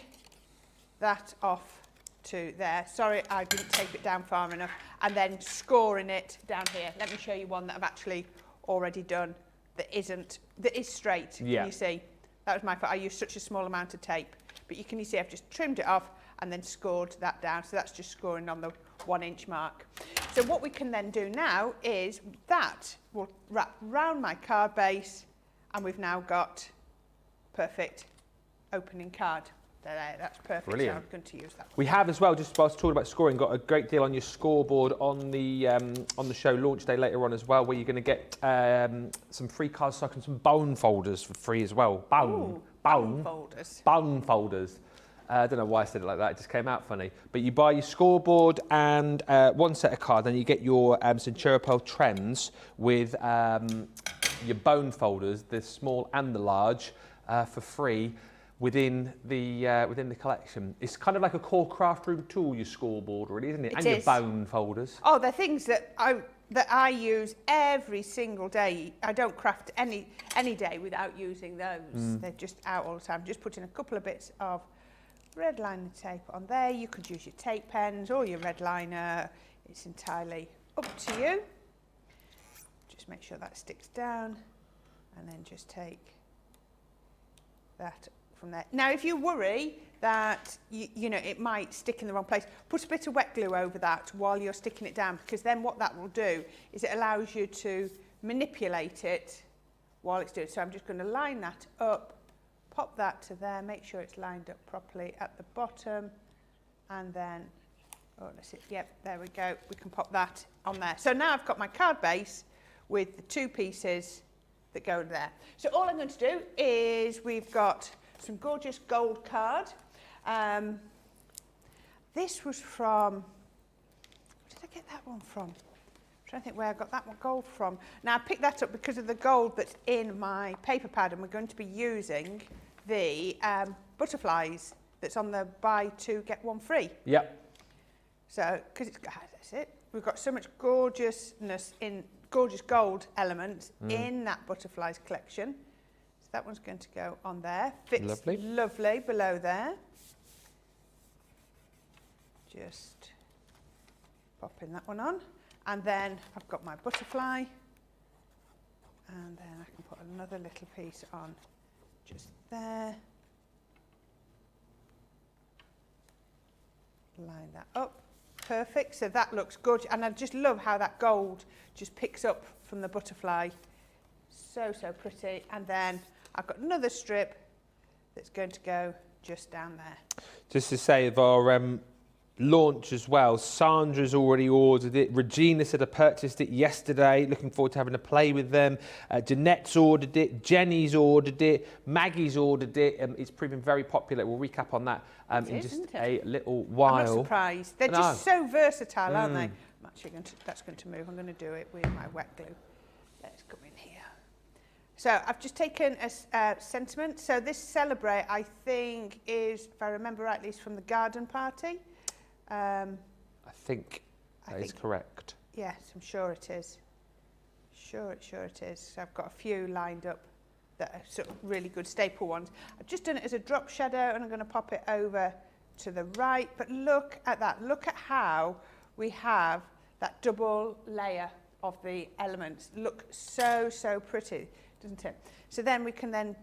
that off to there. Sorry, I didn't tape it down far enough, and then scoring it down here. Let me show you one that I've actually already done that is straight. Yeah. Can you see? That was my fault. I used such a small amount of tape, but you see I've just trimmed it off and then scored that down. So that's just scoring on the 1 inch mark. So what we can then do now is that will wrap round my card base, and we've now got perfect opening card. There, that's perfect. Brilliant. So I'm going to use that. We have as well, just whilst talking about scoring, got a great deal on your scoreboard on the show launch day later on as well, where you're going to get some free cardstock and some bone folders for free as well. Bone folders. Bone folders. I don't know why I said it like that. It just came out funny. But you buy your scoreboard and one set of cards, then you get your Centura Pearl Trends with your bone folders, the small and the large, for free. Within the collection. It's kind of like a core craft room tool, your scoreboard, really, isn't it? And your bone folders. Oh, they're things that I use every single day. I don't craft any day without using those. They're just out all the time. Just putting a couple of bits of red liner tape on there. You could use your tape pens or your red liner. It's entirely up to you. Just make sure that sticks down, and then just take that from there. Now, if you worry that it might stick in the wrong place, put a bit of wet glue over that while you're sticking it down, because then what that will do is it allows you to manipulate it while it's doing. So I'm just going to line that up, pop that to there, make sure it's lined up properly at the bottom, and then, there we go. We can pop that on there. So now I've got my card base with the two pieces that go there. So all I'm going to do is we've got some gorgeous gold card. This was from, where did I get that one from? I'm trying to think where I got that one gold from. Now I picked that up because of the gold that's in my paper pad, and we're going to be using the butterflies that's on the buy two get one free. Yep. So, because that's it. We've got so much gorgeousness in gorgeous gold elements in that butterflies collection. So that one's going to go on there. Fits lovely below there. Just popping that one on. And then I've got my butterfly. And then I can put another little piece on just there. Line that up. Perfect. So that looks good. And I just love how that gold just picks up from the butterfly. So pretty. And then I've got another strip that's going to go just down there. Just to say, of our launch as well, Sandra's already ordered it. Regina said I purchased it yesterday. Looking forward to having a play with them. Jeanette's ordered it. Jenny's ordered it. Maggie's ordered it. It's proving very popular. We'll recap on that in just a little while. I'm not surprised. They're just so versatile, aren't they? I'm actually that's going to move. I'm going to do it with my wet glue. Let's go in here. So I've just taken a sentiment. So this Celebrate, I think, is, if I remember rightly, is from the garden party. I think that is correct. Yes, I'm sure it is. Sure it is. So I've got a few lined up that are sort of really good staple ones. I've just done it as a drop shadow, and I'm going to pop it over to the right. But look at that. Look at how we have that double layer of the elements. Look so, so pretty, doesn't it? So then we can then,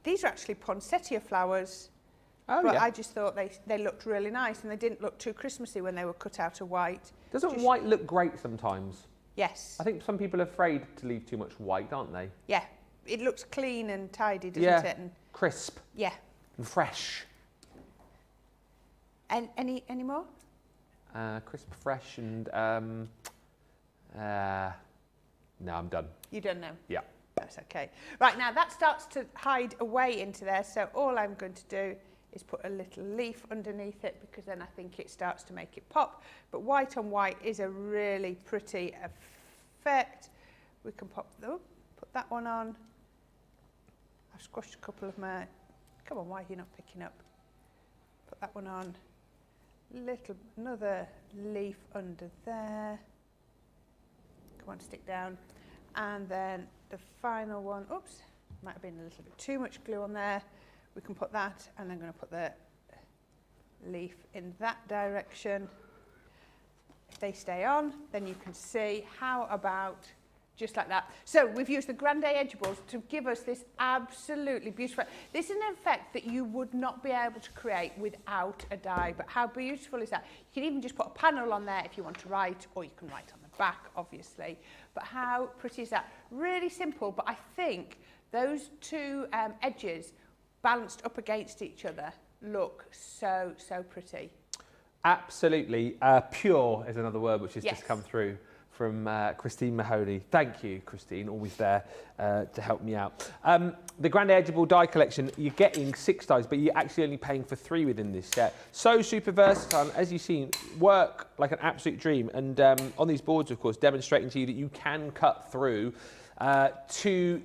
these are actually poinsettia flowers, but I just thought they looked really nice, and they didn't look too Christmassy when they were cut out of white. Doesn't white look great sometimes? Yes. I think some people are afraid to leave too much white, aren't they? Yeah, it looks clean and tidy, doesn't it? And crisp. Yeah. And fresh. And any more? Crisp, fresh, and no, I'm done. You're done now? Yeah. That's okay. Right, now that starts to hide away into there, so all I'm going to do is put a little leaf underneath it, because then I think it starts to make it pop. But white on white is a really pretty effect. We can put that one on. I've squashed a couple of my... Come on, why are you not picking up? Put that one on. Another leaf under there. Come on, stick down. And then the final one, oops, might have been a little bit too much glue on there. We can put that, and I'm going to put the leaf in that direction. If they stay on, then you can see how about just like that. So we've used the Grande Edgeables to give us this absolutely beautiful. This is an effect that you would not be able to create without a die, but how beautiful is that? You can even just put a panel on there if you want to write, or you can write on the back, obviously. But how pretty is that? Really simple, but I think those two edges balanced up against each other look so, so pretty. Absolutely. Pure is another word which has just come through from Christine Mahoney. Thank you, Christine, always there to help me out. The Grande Edgeable die collection, you're getting 6 dies, but you're actually only paying for 3 within this set. So super versatile, as you've seen, work like an absolute dream. And on these boards, of course, demonstrating to you that you can cut through 2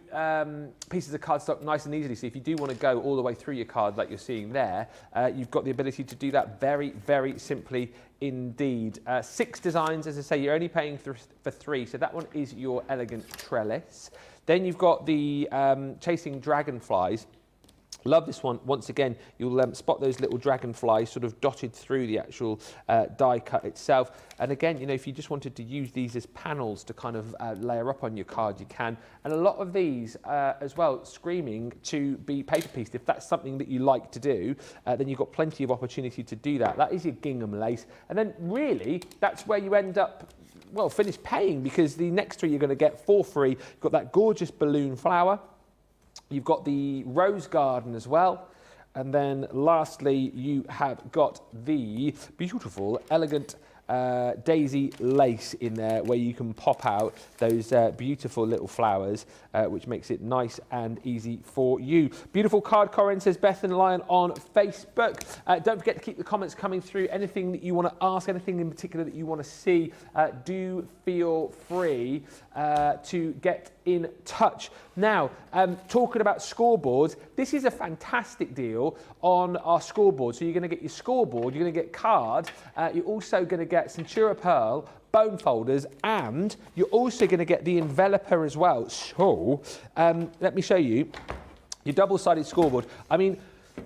pieces of cardstock nice and easily. So if you do want to go all the way through your card like you're seeing there, you've got the ability to do that very, very simply indeed. 6 designs, as I say, you're only paying for 3. So that one is your elegant trellis. Then you've got the chasing dragonflies. Love this one. Once again, you'll spot those little dragonflies sort of dotted through the actual die cut itself. And again, you know, if you just wanted to use these as panels to kind of layer up on your card, you can. And a lot of these as well, screaming to be paper pieced. If that's something that you like to do, then you've got plenty of opportunity to do that. That is your gingham lace. And then really, that's where you end up, well, finish paying, because the next 3 you're going to get for free. You've got that gorgeous balloon flower. You've got the rose garden as well. And then lastly, you have got the beautiful, elegant daisy lace in there, where you can pop out those beautiful little flowers, which makes it nice and easy for you. Beautiful card, Corrine, says Beth and Lion on Facebook. Don't forget to keep the comments coming through. Anything that you want to ask, anything in particular that you want to see, do feel free to get in touch. Now, talking about scoreboards, this is a fantastic deal on our scoreboard. So you're going to get your scoreboard, you're going to get card, you're also going to get Centura Pearl, bone folders, and you're also going to get the enveloper as well. So let me show you your double-sided scoreboard. I mean,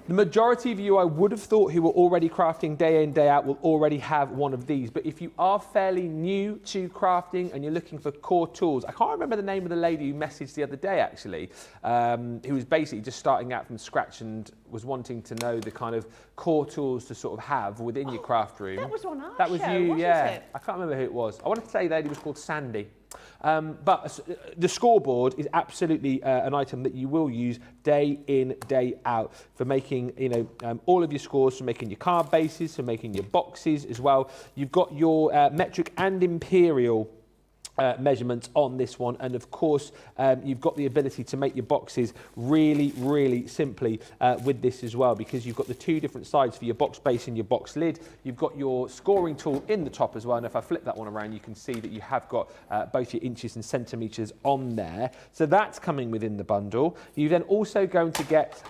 the majority of you, I would have thought, who were already crafting day in, day out, will already have one of these. But if you are fairly new to crafting and you're looking for core tools, I can't remember the name of the lady who messaged the other day, actually, who was basically just starting out from scratch and was wanting to know the kind of core tools to sort of have within your craft room. That was on our That was show, you, wasn't yeah. it? I can't remember who it was. I wanted to say the lady was called Sandy. But the scoreboard is absolutely an item that you will use day in, day out for making, you know, all of your scores, for making your card bases, for making your boxes as well. You've got your metric and imperial measurements on this one, and of course you've got the ability to make your boxes really, really simply with this as well, because you've got the 2 different sides for your box base and your box lid. You've got your scoring tool in the top as well, and if I flip that one around, you can see that you have got both your inches and centimetres on there. So that's coming within the bundle. You're then also going to get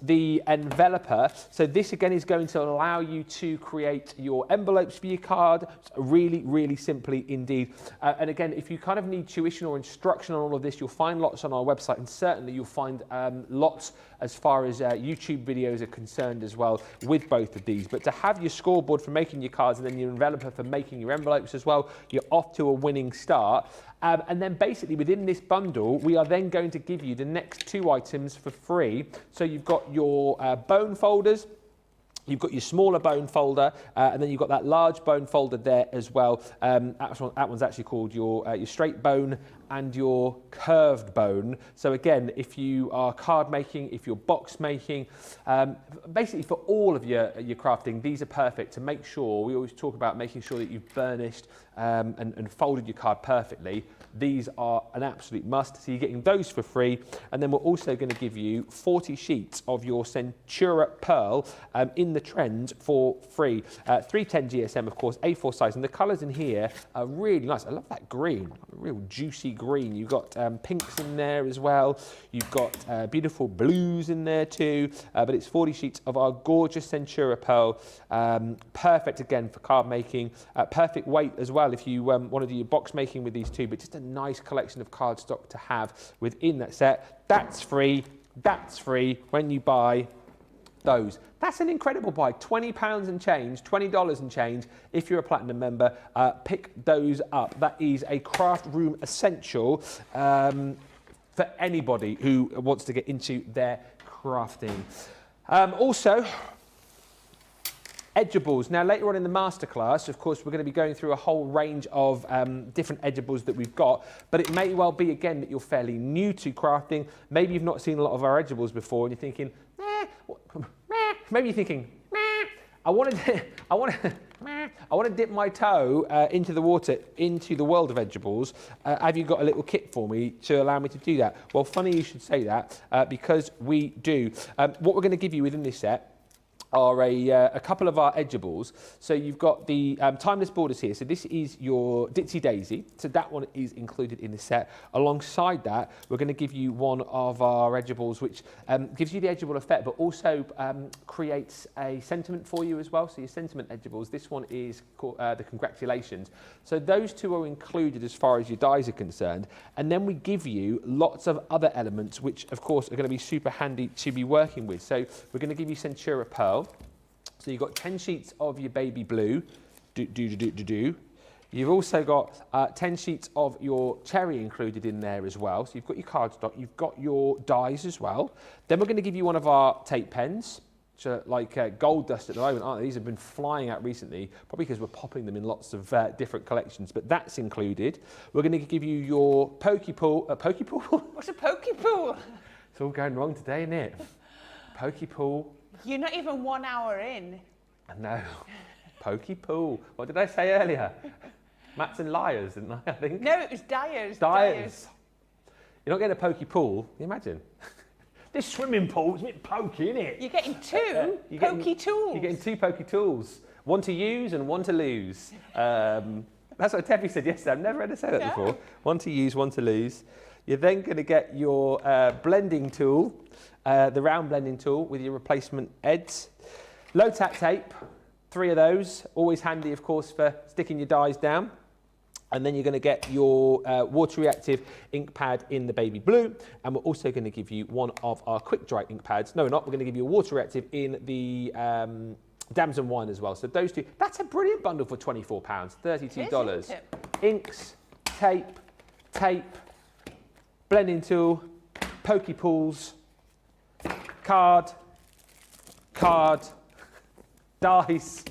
the enveloper. So this again is going to allow you to create your envelopes for your card really, really simply indeed. And again, if you kind of need tuition or instruction on all of this, you'll find lots on our website, and certainly you'll find lots as far as YouTube videos are concerned as well with both of these. But to have your scoreboard for making your cards and then your enveloper for making your envelopes as well, you're off to a winning start. And then basically within this bundle, we are then going to give you the next 2 items for free. So you've got your bone folders, you've got your smaller bone folder, and then you've got that large bone folder there as well. That one's actually called your straight bone and your curved bone. So again, if you are card making, if you're box making, basically for all of your crafting, these are perfect to make sure. We always talk about making sure that you've burnished and folded your card perfectly. These are an absolute must, so you're getting those for free. And then we're also going to give you 40 sheets of your Centura Pearl in the trend for free. 310 GSM, of course, A4 size, and the colours in here are really nice. I love that green, real juicy green. You've got pinks in there as well. You've got beautiful blues in there too, but it's 40 sheets of our gorgeous Centura Pearl. Perfect again for card making, perfect weight as well if you want to do your box making with these two, but just a nice collection of cardstock to have within that set. That's free when you buy those. That's an incredible buy. £20 and change, $20 and change if you're a platinum member. Pick those up. That is a craft room essential for anybody who wants to get into their crafting. Also, Edgeables. Now later on in the masterclass, of course, we're going to be going through a whole range of different Edgeables that we've got, but it may well be again that you're fairly new to crafting. Maybe you've not seen a lot of our Edgeables before and you're thinking, maybe you're thinking, I want to dip my toe into the water, into the world of Edgeables. Have you got a little kit for me to allow me to do that? Well, funny you should say that, because we do. What we're going to give you within this set are a couple of our Edgeables. So you've got the timeless borders here. So this is your Ditsy Daisy. So that one is included in the set. Alongside that, we're going to give you one of our Edgeables, which gives you the Edgeable effect, but also creates a sentiment for you as well. So your sentiment Edgeables, this one is called the Congratulations. So those two are included as far as your dies are concerned. And then we give you lots of other elements, which of course are going to be super handy to be working with. So we're going to give you Centura Pearl. So you've got 10 sheets of your baby blue. You've also got 10 sheets of your cherry included in there as well. So you've got your cardstock, you've got your dies as well. Then we're going to give you one of our tape pens, which are like gold dust at the moment, aren't they? These have been flying out recently, probably because we're popping them in lots of different collections, but that's included. We're going to give you your pokey pool. Pokey pool? What's a pokey pool? It's all going wrong today, isn't it? Pokey pool. You're not even 1 hour in. No. Pokey pool. What did I say earlier? Mats and liars, didn't I think? No, it was Dyers. Dyers. You're not getting a pokey pool. Can you imagine? This swimming pool is a bit pokey, isn't it? You're getting two pokey tools. You're getting 2 pokey tools. One to use and one to lose. That's what Tevi said yesterday. I've never heard her say that before. One to use, one to lose. You're then going to get your blending tool, the round blending tool with your replacement eds. Low tack tape, 3 of those. Always handy, of course, for sticking your dies down. And then you're going to get your water reactive ink pad in the baby blue. And we're also going to give you one of our quick dry ink pads. No, we're not. We're going to give you a water reactive in the Damson wine as well. So those two, that's a brilliant bundle for £24, $32. Isn't it? Inks, tape, blending tool, pokey pools, card, dies,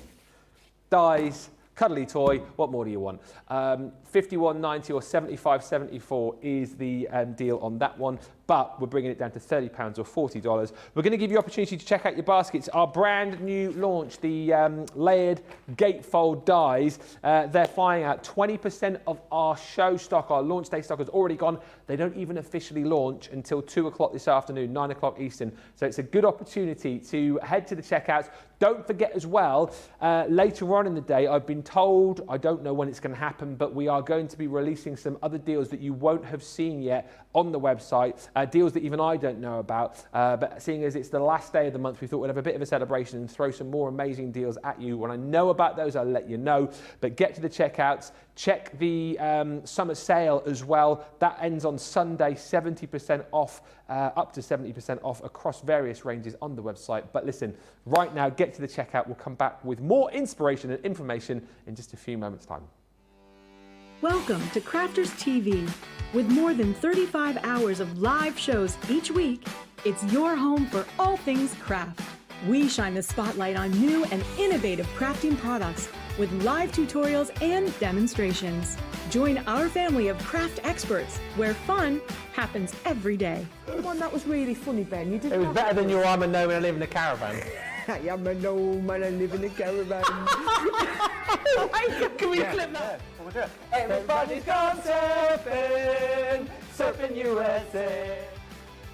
cuddly toy. What more do you want? 51.90 or 75.74 is the deal on that one, but we're bringing it down to £30 or $40. We're going to give you opportunity to check out your baskets. Our brand new launch, the layered gatefold dies, they're flying out. 20% of our show stock, our launch day stock, has already gone. They don't even officially launch until 2 o'clock this afternoon, 9 o'clock Eastern. So it's a good opportunity to head to the checkouts. Don't forget as well, later on in the day, I've been told, I don't know when it's going to happen, but we are are going to be releasing some other deals that you won't have seen yet on the website, deals that even I don't know about. But seeing as it's the last day of the month, we thought we'd have a bit of a celebration and throw some more amazing deals at you. When I know about those, I'll let you know. But get to the checkouts. Check the summer sale as well. That ends on Sunday, 70% off, up to 70% off across various ranges on the website. But listen, right now, get to the checkout. We'll come back with more inspiration and information in just a few moments' time. Welcome to Crafters TV. With more than 35 hours of live shows each week, it's your home for all things craft. We shine the spotlight on new and innovative crafting products with live tutorials and demonstrations. Join our family of craft experts where fun happens every day. One that was really funny, Ben. You did. It was better than your I'm a gnome and I live in a caravan. I am a gnome and I live in a caravan. Can we clip that? We'll do it. Everybody's gone surfing, surfing USA.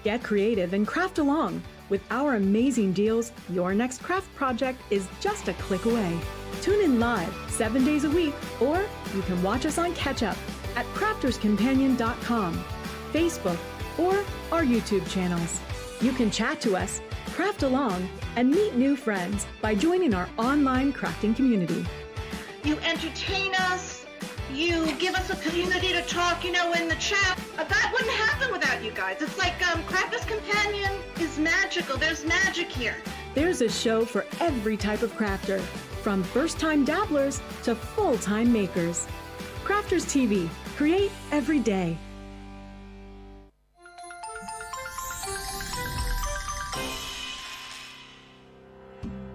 Get creative and craft along. With our amazing deals, your next craft project is just a click away. Tune in live 7 days a week, or you can watch us on Catch Up at crafterscompanion.com, Facebook, or our YouTube channels. You can chat to us, craft along, and meet new friends by joining our online crafting community. You entertain us. You give us a community to talk, in the chat. That wouldn't happen without you guys. It's like Crafters Companion is magical. There's magic here. There's a show for every type of crafter, from first-time dabblers to full-time makers. Crafters TV. Create every day.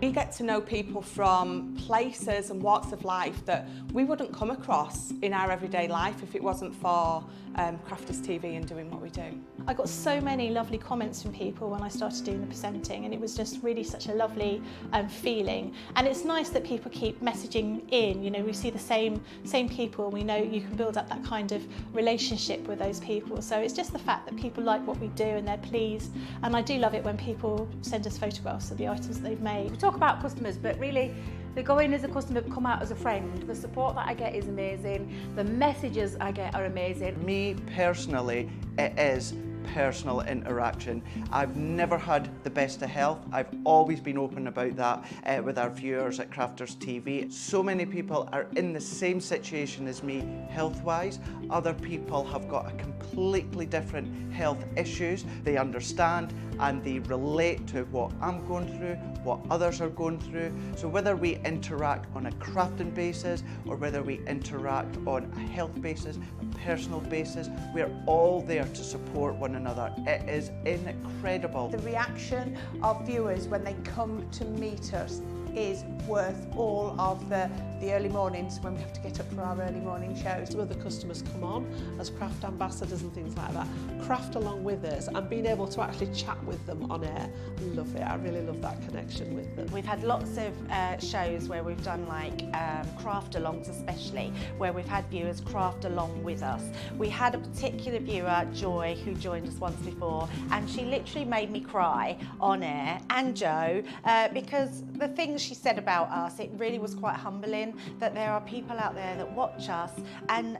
We get to know people from places and walks of life that we wouldn't come across in our everyday life if it wasn't for Crafters TV and doing what we do. I got so many lovely comments from people when I started doing the presenting, and it was just really such a lovely feeling. And it's nice that people keep messaging in. We see the same people. We know you can build up that kind of relationship with those people. So it's just the fact that people like what we do and they're pleased. And I do love it when people send us photographs of the items that they've made. We talk about customers, but really they go in as a customer, come out as a friend. The support that I get is amazing. The messages I get are amazing. Me personally, it is personal interaction. I've never had the best of health. I've always been open about that with our viewers at Crafters TV. So many people are in the same situation as me health-wise. Other people have got a completely different health issues. They understand and they relate to what I'm going through, what others are going through. So whether we interact on a crafting basis or whether we interact on a health basis, a personal basis, we're all there to support one another. It is incredible. The reaction of viewers when they come to meet us is worth all of the early mornings when we have to get up for our early morning shows. Some of the customers come on as craft ambassadors and things like that, craft along with us, and being able to actually chat with them on air. I love it. I really love that connection with them. We've had lots of shows where we've done like craft alongs, especially where we've had viewers craft along with us. We had a particular viewer, Joy, who joined us once before, and she literally made me cry on air, and Joe, because the things she said about us, it really was quite humbling that there are people out there that watch us and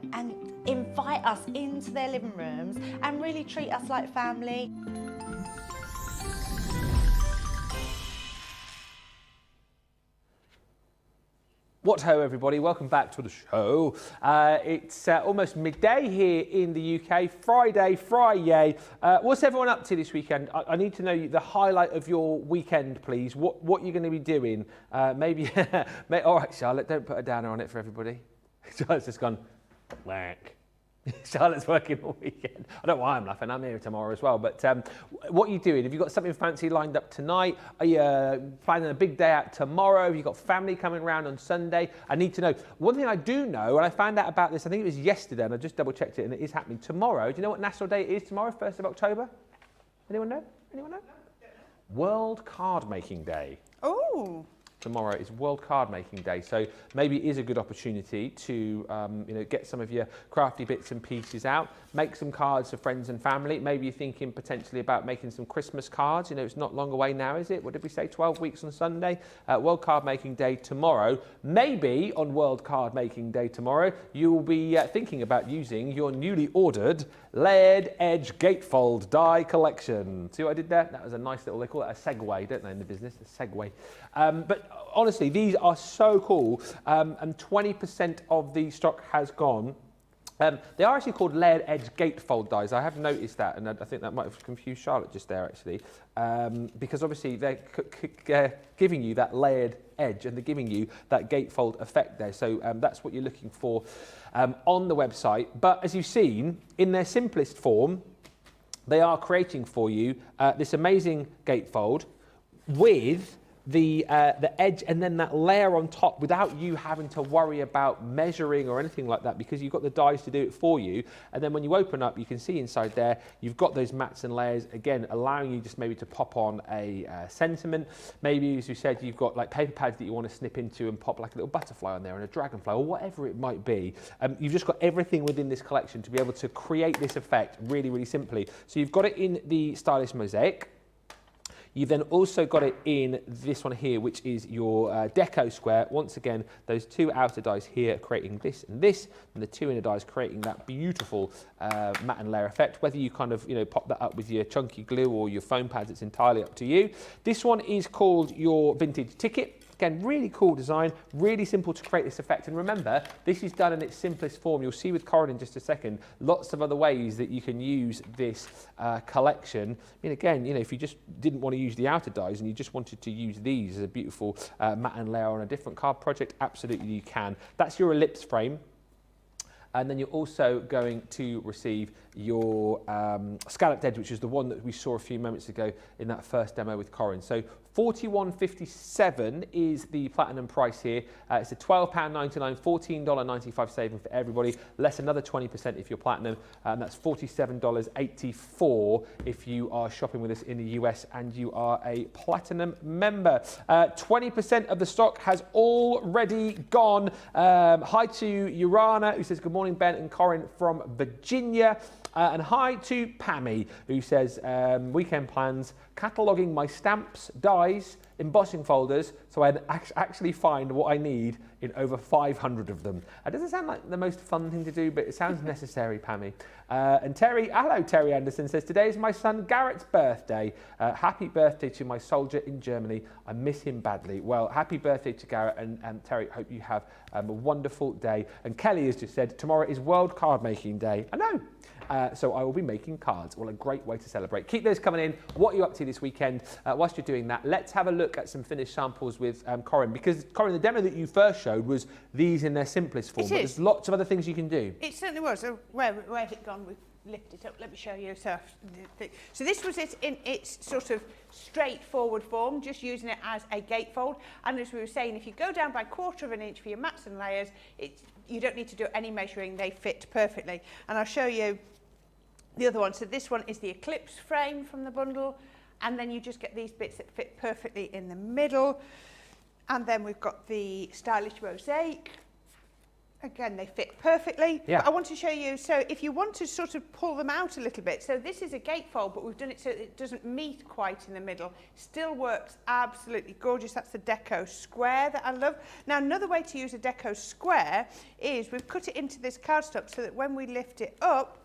invite us into their living rooms and really treat us like family. What ho, everybody, welcome back to the show. It's almost midday here in the UK, Friday. What's everyone up to this weekend? I need to know the highlight of your weekend, please. What you're going to be doing. Maybe, all right, Charlotte, don't put a downer on it for everybody. Charlotte's just gone, whack. Charlotte's working all weekend. I don't know why I'm laughing. I'm here tomorrow as well. But what are you doing? Have you got something fancy lined up tonight? Are you planning a big day out tomorrow? Have you got family coming around on Sunday? I need to know. One thing I do know, and I found out about this, I think it was yesterday, and I just double checked it, and it is happening tomorrow. Do you know what National Day it is tomorrow, 1st of October? Anyone know? Anyone know? World Card Making Day. Oh. tomorrow is World Card Making Day, so maybe it is a good opportunity to get some of your crafty bits and pieces out, make some cards for friends and family. Maybe you're thinking potentially about making some Christmas cards. It's not long away now, is it? What did we say, 12 weeks on Sunday? World Card Making Day tomorrow. Maybe on World Card Making Day tomorrow you will be thinking about using your newly ordered layered edge gatefold die collection. See what I did there? That was a nice little, they call it a segue, don't they, in the business, a segue. But honestly, these are so cool, and 20% of the stock has gone. They are actually called layered edge gatefold dies. I have noticed that, and I think that might have confused Charlotte just there, actually, because obviously they're giving you that layered edge and they're giving you that gatefold effect there. So that's what you're looking for on the website. But as you've seen, in their simplest form, they are creating for you this amazing gatefold with the edge and then that layer on top without you having to worry about measuring or anything like that, because you've got the dies to do it for you. And then when you open up, you can see inside there you've got those mats and layers, again allowing you just maybe to pop on a sentiment. Maybe, as you said, you've got like paper pads that you want to snip into and pop like a little butterfly on there and a dragonfly or whatever it might be. You've just got everything within this collection to be able to create this effect really, really simply. So you've got it in the stylish mosaic. You've then also got it in this one here, which is your deco square. Once again, those two outer dies here creating this, and the two inner dies creating that beautiful matte and layer effect. Whether you kind of pop that up with your chunky glue or your foam pads, it's entirely up to you. This one is called your vintage ticket. Again, really cool design, really simple to create this effect. And remember, this is done in its simplest form. You'll see with Corrine in just a second, lots of other ways that you can use this collection. I mean, again, if you just didn't want to use the outer dies and you just wanted to use these as a beautiful matte and layer on a different card project, absolutely you can. That's your ellipse frame. And then you're also going to receive your scalloped edge, which is the one that we saw a few moments ago in that first demo with Corrine. So $41.57 is the platinum price here. It's a £12.99, $14.95 saving for everybody, less another 20% if you're platinum, and that's $47.84 if you are shopping with us in the US and you are a platinum member. 20% of the stock has already gone. Hi to Urana, who says, good morning, Ben and Corrine from Virginia. And hi to Pammy, who says, weekend plans, cataloguing my stamps, dies, embossing folders, so I actually find what I need in over 500 of them. It doesn't sound like the most fun thing to do, but it sounds necessary, Pammy. And hello, Terry Anderson says, today is my son Garrett's birthday. Happy birthday to my soldier in Germany. I miss him badly. Well, happy birthday to Garrett, and Terry, hope you have a wonderful day. And Kelly has just said, tomorrow is World Card Making Day. I know. So I will be making cards. Well, a great way to celebrate. Keep those coming in. What are you up to this weekend? Whilst you're doing that, let's have a look at some finished samples with Corrine. Because, Corrine, the demo that you first showed was these in their simplest form. But there's lots of other things you can do. It certainly was. So where has it gone? We've lifted it up. Let me show you. So this was it in its sort of straightforward form, just using it as a gatefold. And as we were saying, if you go down by 1/4 of an inch for your mats and layers, you don't need to do any measuring. They fit perfectly. And I'll show you the other one. So this one is the Eclipse frame from the bundle, and then you just get these bits that fit perfectly in the middle. And then we've got the Stylish Mosaic. Again, they fit perfectly. Yeah. But I want to show you, so if you want to sort of pull them out a little bit, so this is a gatefold, but we've done it so it doesn't meet quite in the middle. Still works absolutely gorgeous. That's the deco square that I love. Now, another way to use a deco square is we've cut it into this cardstock so that when we lift it up,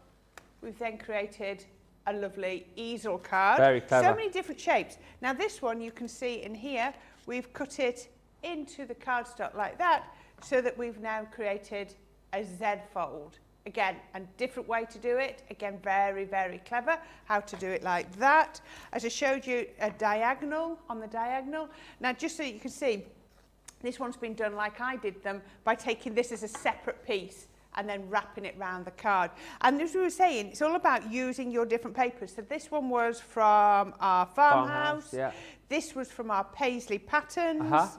we've then created a lovely easel card. Very clever. So many different shapes. Now this one you can see in here, we've cut it into the cardstock like that, so that we've now created a Z fold. Again, a different way to do it. Again, very, very clever how to do it like that. As I showed you, a diagonal on the diagonal. Now just so you can see, this one's been done like I did them by taking this as a separate piece and then wrapping it around the card. And as we were saying, it's all about using your different papers. So this one was from our farmhouse. Yeah. This was from our Paisley Patterns.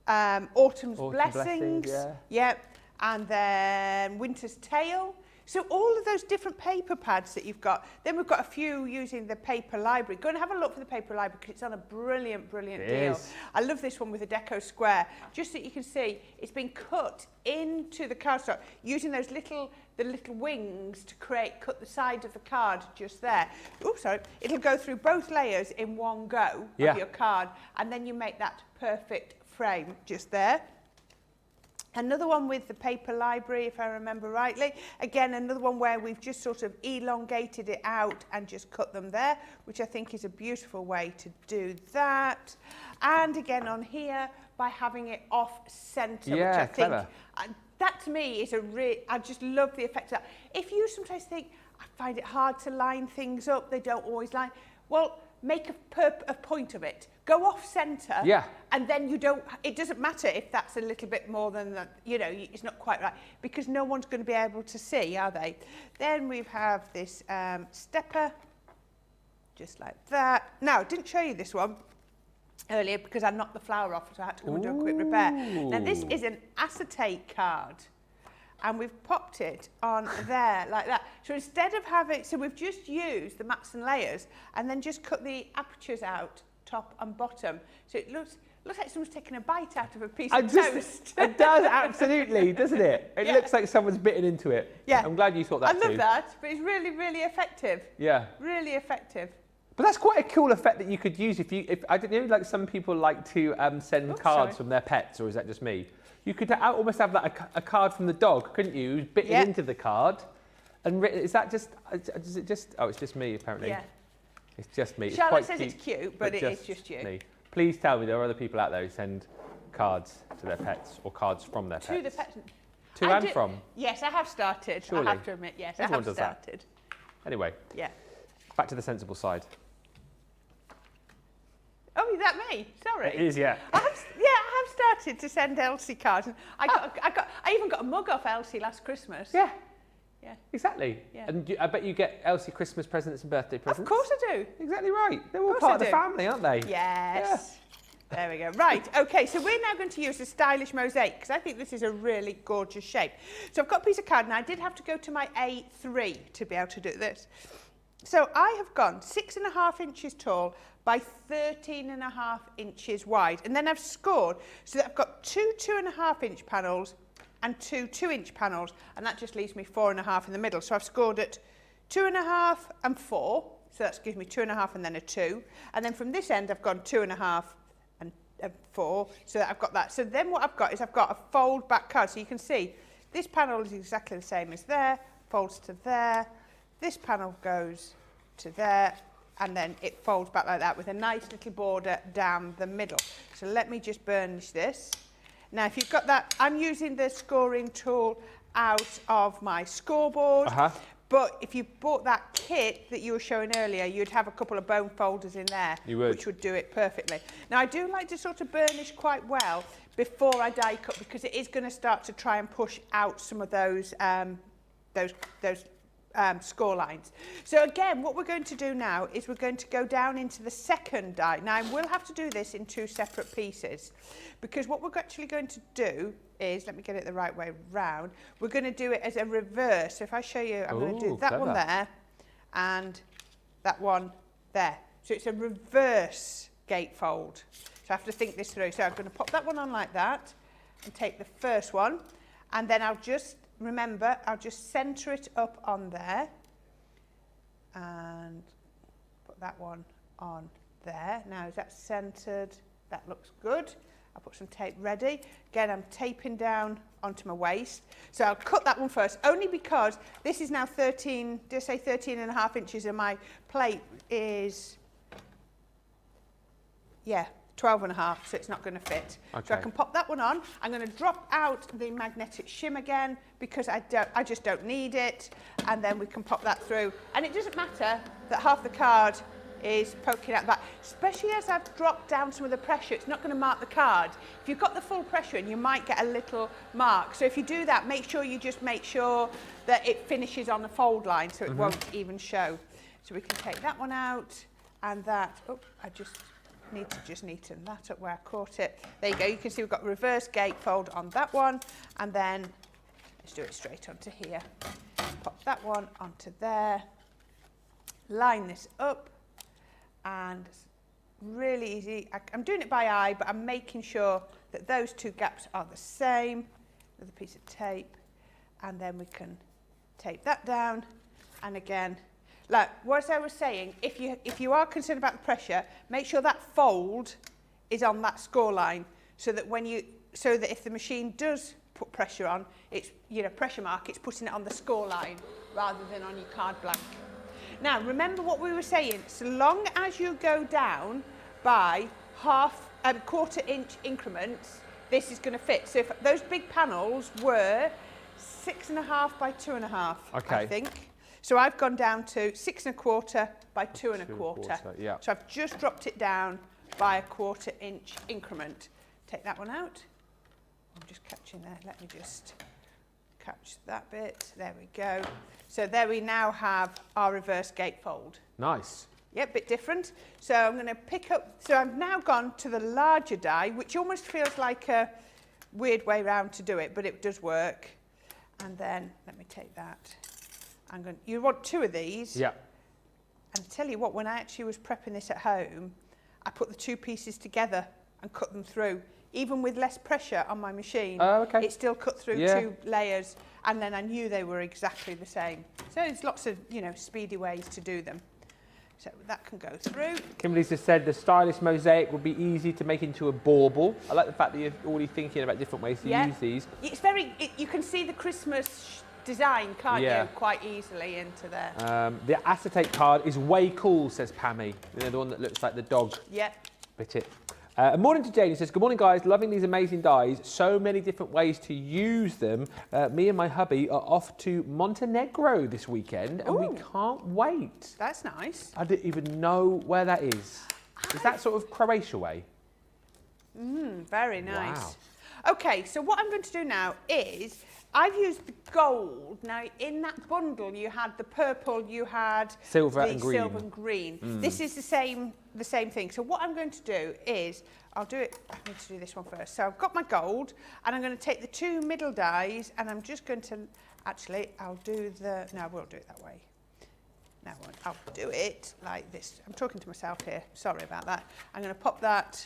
Autumn's Autumn Blessings. yeah. Yep. And then Winter's Tale. So all of those different paper pads that you've got, then we've got a few using the paper library. Go and have a look for the paper library because it's on a brilliant, brilliant deal. I love this one with a deco square. Just so you can see, it's been cut into the cardstock using those the little wings to cut the side of the card just there. Oh, sorry. It'll go through both layers in one go of your card, and then you make that perfect frame just there. Another one with the paper library, if I remember rightly. Again, another one where we've just sort of elongated it out and just cut them there, which I think is a beautiful way to do that. And again on here, by having it off centre, which I think, that to me is I just love the effect of that. If you sometimes think, I find it hard to line things up, they don't always line, well, make a point of it. Go off centre, and then it doesn't matter if that's a little bit more than that, it's not quite right, because no one's going to be able to see, are they? Then we have this stepper, just like that. Now, I didn't show you this one earlier because I knocked the flower off, so I had to come and do a quick repair. Now, this is an acetate card, and we've popped it on there like that. So instead of we've just used the mats and layers and then just cut the apertures out, top and bottom. So it looks like someone's taken a bite out of a piece of toast. It does, absolutely, doesn't it? It looks like someone's bitten into it. Yeah. I'm glad you thought that too. I love that, but it's really, really effective. Yeah. Really effective. But that's quite a cool effect that you could use if I don't know, like some people like to send cards from their pets, or is that just me? You could almost have like a card from the dog, couldn't you? Bitten into the card, and is that just? Is it just? Oh, it's just me apparently. Yeah. It's just me. Charlotte says it's cute, but it is just you. Me. Please tell me there are other people out there who send cards to their pets or cards from their pets. To the pets. To and from. Yes, I have started. Surely. I have to admit, yes, Everyone I have started. That. Anyway. Yeah. Back to the sensible side. Oh, is that me? Sorry. It is, yeah. I have started to send Elsie cards. I even got a mug off Elsie last Christmas. Yeah. Yeah. Exactly. Yeah. And I bet you get Elsie Christmas presents and birthday presents. Of course I do. Exactly right. They're all part of the family, aren't they? Yes. Yeah. There we go. Right, okay, so we're now going to use the stylish mosaic because I think this is a really gorgeous shape. So I've got a piece of card, and I did have to go to my A3 to be able to do this. So I have gone 6.5 inches tall by 13.5 inches wide, and then I've scored so that I've got two 2.5 inch panels and two 2-inch panels, and that just leaves me 4.5 in the middle. So I've scored at 2.5 and 4, so that gives me 2.5 and then a 2, and then from this end I've gone 2.5 and 4, so that I've got that. So then what I've got is I've got a fold back card, so you can see this panel is exactly the same as there, folds to there, this panel goes to there, and then it folds back like that with a nice little border down the middle. So let me just burnish this. Now, if you've got that, I'm using the scoring tool out of my scoreboard. But if you bought that kit that you were showing earlier, you'd have a couple of bone folders in there, which would do it perfectly. Now, I do like to sort of burnish quite well before I die cut because it is going to start to try and push out some of those score lines. So again, what we're going to do now is we're going to go down into the second die. Now, we'll have to do this in 2 separate pieces because what we're actually going to do is, let me get it the right way round, we're going to do it as a reverse. So if I show you, I'm going to do that one there and that one there. So it's a reverse gatefold. So I have to think this through. So I'm going to pop that one on like that and take the first one, and then I'll just remember, I'll just centre it up on there and put that one on there. Now, is that centred? That looks good. I'll put some tape ready. Again, I'm taping down onto my waist. So I'll cut that one first, only because this is now 13.5 inches and my plate is, 12.5, so it's not going to fit. Okay. So I can pop that one on. I'm going to drop out the magnetic shim again because I just don't need it. And then we can pop that through. And it doesn't matter that half the card is poking out the back, especially as I've dropped down some of the pressure. It's not going to mark the card. If you've got the full pressure in, you might get a little mark. So if you do that, make sure you just make sure that it finishes on the fold line so it won't even show. So we can take that one out and that. Oh, I just need to neaten that up where I caught it. There you go. You can see we've got reverse gatefold on that one, and then let's do it straight onto here. Pop that one onto there. Line this up, and it's really easy. I'm doing it by eye, but I'm making sure that those two gaps are the same. With a piece of tape, and then we can tape that down. And again, like what I was saying, if you are concerned about the pressure, make sure that fold is on that score line, so that if the machine does put pressure on, it's pressure mark, it's putting it on the score line rather than on your card blank. Now remember what we were saying, so long as you go down by quarter inch increments, this is going to fit. So if those big panels were 6.5 by 2.5, okay. I think. So I've gone down to 6 1/4 by 2 1/4. Yeah. So I've just dropped it down by a quarter inch increment. Take that one out. I'm just catching there. Let me just catch that bit. There we go. So there we now have our reverse gatefold. Nice. Yep, bit different. So I'm going to pick up, so I've now gone to the larger die, which almost feels like a weird way round to do it, but it does work. And then, let me take that. You want 2 of these. Yeah. And I tell you what, when I actually was prepping this at home, I put the 2 pieces together and cut them through. Even with less pressure on my machine, it still cut through 2 layers, and then I knew they were exactly the same. So there's lots of, speedy ways to do them. So that can go through. Kimberly's just said the stylish mosaic would be easy to make into a bauble. I like the fact that you're already thinking about different ways to use these. It's you can see the Christmas design, can't you, quite easily into there. The acetate card is way cool, says Pammy. The one that looks like the dog. Yeah. Bit it. Morning to Jane, who says, good morning guys, loving these amazing dies, so many different ways to use them. Me and my hubby are off to Montenegro this weekend and we can't wait. That's nice. I didn't even know where that is. Is that sort of Croatia way? Very nice. Wow. Okay, so what I'm going to do now is, I've used the gold. Now, in that bundle, you had the purple, you had silver the and green. Silver and green. This is the same thing. So what I'm going to do is, I need to do this one first. So I've got my gold, and I'm going to take the 2 middle dies, and I'm just going to, actually, I won't do it that way. No, I'll do it like this. I'm talking to myself here. Sorry about that. I'm going to pop that,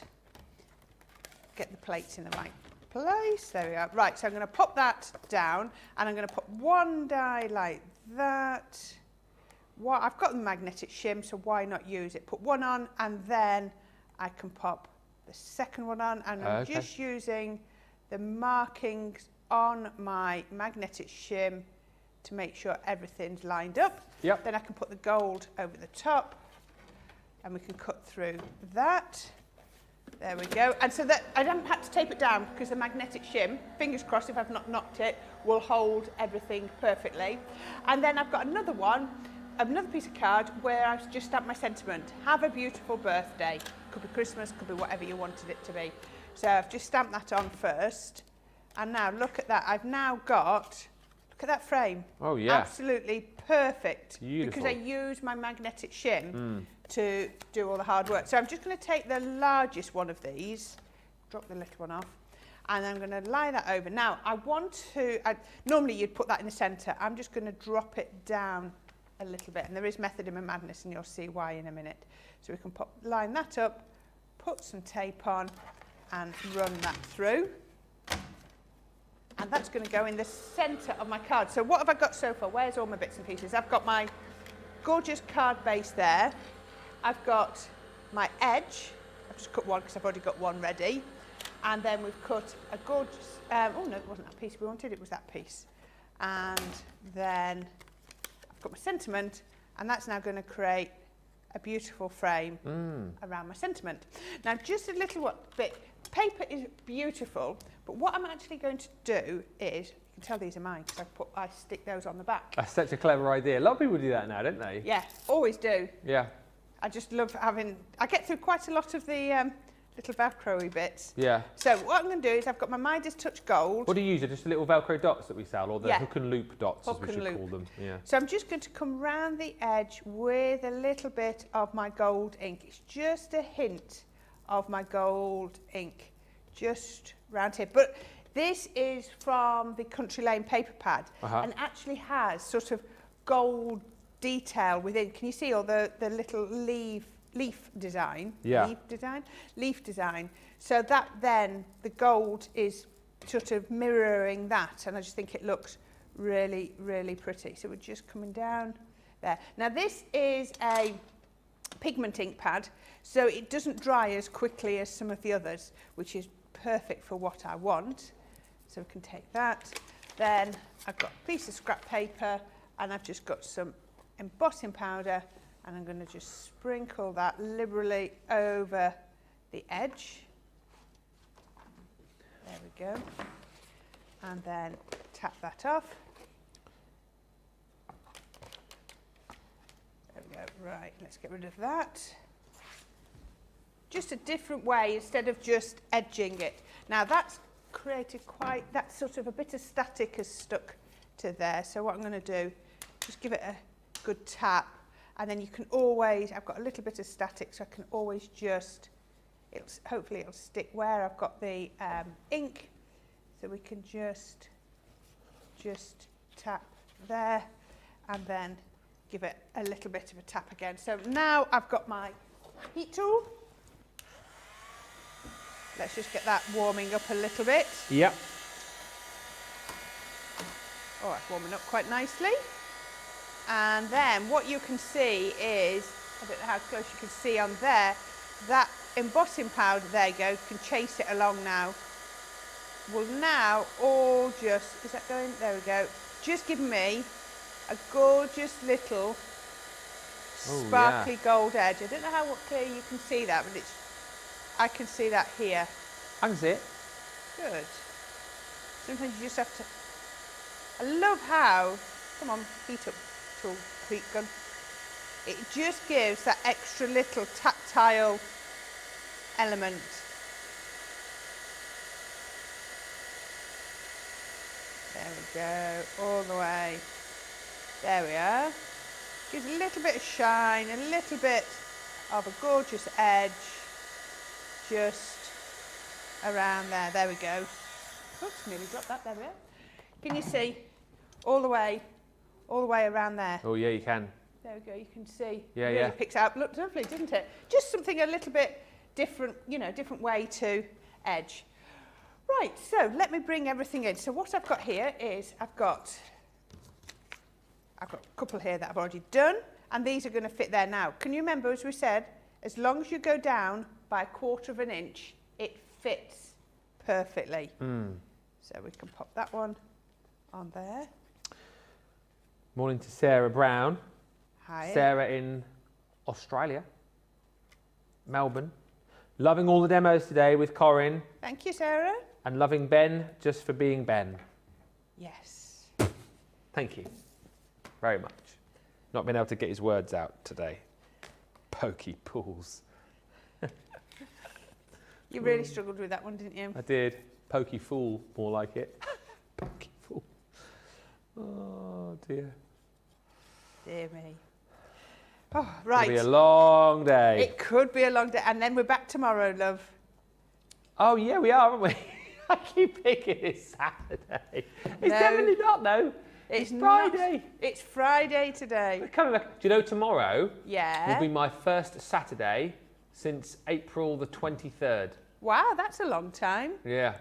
get the plates in the right place. There we are. Right, so I'm going to pop that down, and I'm going to put 1 die like that. I've got the magnetic shim, so why not use it? Put 1 on, and then I can pop the second one on, and I'm just using the markings on my magnetic shim to make sure everything's lined up. Yep. Then I can put the gold over the top, and we can cut through that. There we go. And so that I haven't had to tape it down because the magnetic shim, fingers crossed if I've not knocked it, will hold everything perfectly. And then I've got another piece of card where I've just stamped my sentiment. Have a beautiful birthday. Could be Christmas, could be whatever you wanted it to be. So I've just stamped that on first. And now look at that. I've now got, look at that frame. Oh yeah. Absolutely perfect. Beautiful. Because I use my magnetic shim to do all the hard work. So I'm just going to take the largest one of these, drop the little one off, and I'm going to lie that over. Now, normally you'd put that in the centre. I'm just going to drop it down a little bit, and there is method in my madness, and you'll see why in a minute. So we can line that up, put some tape on, and run that through. And that's going to go in the centre of my card. So what have I got so far? Where's all my bits and pieces? I've got my gorgeous card base there. I've got my edge. I've just cut one because I've already got one ready. And then we've cut a gorgeous, oh no, it wasn't that piece we wanted, it was that piece. And then I've got my sentiment, and that's now going to create a beautiful frame around my sentiment. Now just a little bit, paper is beautiful, but what I'm actually going to do is, you can tell these are mine because I stick those on the back. That's such a clever idea. A lot of people do that now, don't they? Yeah, always do. Yeah. I just love I get through quite a lot of the little Velcro-y bits. Yeah. So what I'm going to do is I've got my Midas Touch Gold. What do you use? Are just the little Velcro dots that we sell, or the hook and loop dots, as we should call them? Yeah. So I'm just going to come round the edge with a little bit of my gold ink. It's just a hint of my gold ink, just round here. But This is from the Country Lane paper pad and actually has sort of gold detail within. Can you see all the little leaf design? Yeah. Leaf design. So that then, the gold is sort of mirroring that, and I just think it looks really, really pretty. So we're just coming down there. Now this is a pigment ink pad, so it doesn't dry as quickly as some of the others, which is perfect for what I want. So we can take that. Then I've got a piece of scrap paper, and I've just got some embossing powder, and I'm going to just sprinkle that liberally over the edge. There we go. And then tap that off. There we go. Right, let's get rid of that. Just a different way instead of just edging it. Now that's created that sort of a bit of static has stuck to there. So what I'm going to do, just give it a good tap, and then you can always, I've got a little bit of static, so I can always just, hopefully it'll stick where I've got the ink. So we can just tap there, and then give it a little bit of a tap again. So now I've got my heat tool. Let's just get that warming up a little bit. Yep. Oh, that's warming up quite nicely. And then what you can see is, I don't know how close you can see on there, that embossing powder, there you go, you can chase it along now. Will now all just, is that going? There we go. Just give me a gorgeous little sparkly gold edge. I don't know how clear you can see that, but I can see that here. I can see it. Good. Sometimes you just have to, I love how, come on, heat up, tool, heat gun. It just gives that extra little tactile element. There we go, all the way. There we are. Gives a little bit of shine, a little bit of a gorgeous edge, just around there. There we go. Oops, nearly dropped that. There we are. Can you see all the way around there? Oh yeah, you can. There we go. You can see. Yeah, it really picks out. Looked lovely, didn't it? Just something a little bit different, you know, different way to edge. Right, so let me bring everything in. So what I've got here is I've got a couple here that I've already done, and these are going to fit there now. Can you remember, as we said, as long as you go down by 1/4 of an inch, it fits perfectly. So we can pop that one on there. Morning to Sarah Brown. Hi. Sarah in Australia, Melbourne. Loving all the demos today with Corrine. Thank you, Sarah. And loving Ben just for being Ben. Yes. Thank you very much. Not been able to get his words out today. Pokey pools. You really struggled with that one, didn't you? I did. Pokey fool, more like it. Pokey fool. Oh dear. Dear me. Oh, right. It'll be a long day. It could be a long day. And then we're back tomorrow, love. Oh yeah, we are, aren't we? I keep thinking it's Saturday. It's definitely not though. It's Friday. Not. It's Friday today. We're coming back. Do you know tomorrow will be my first Saturday since April the 23rd. Wow, that's a long time. Yeah.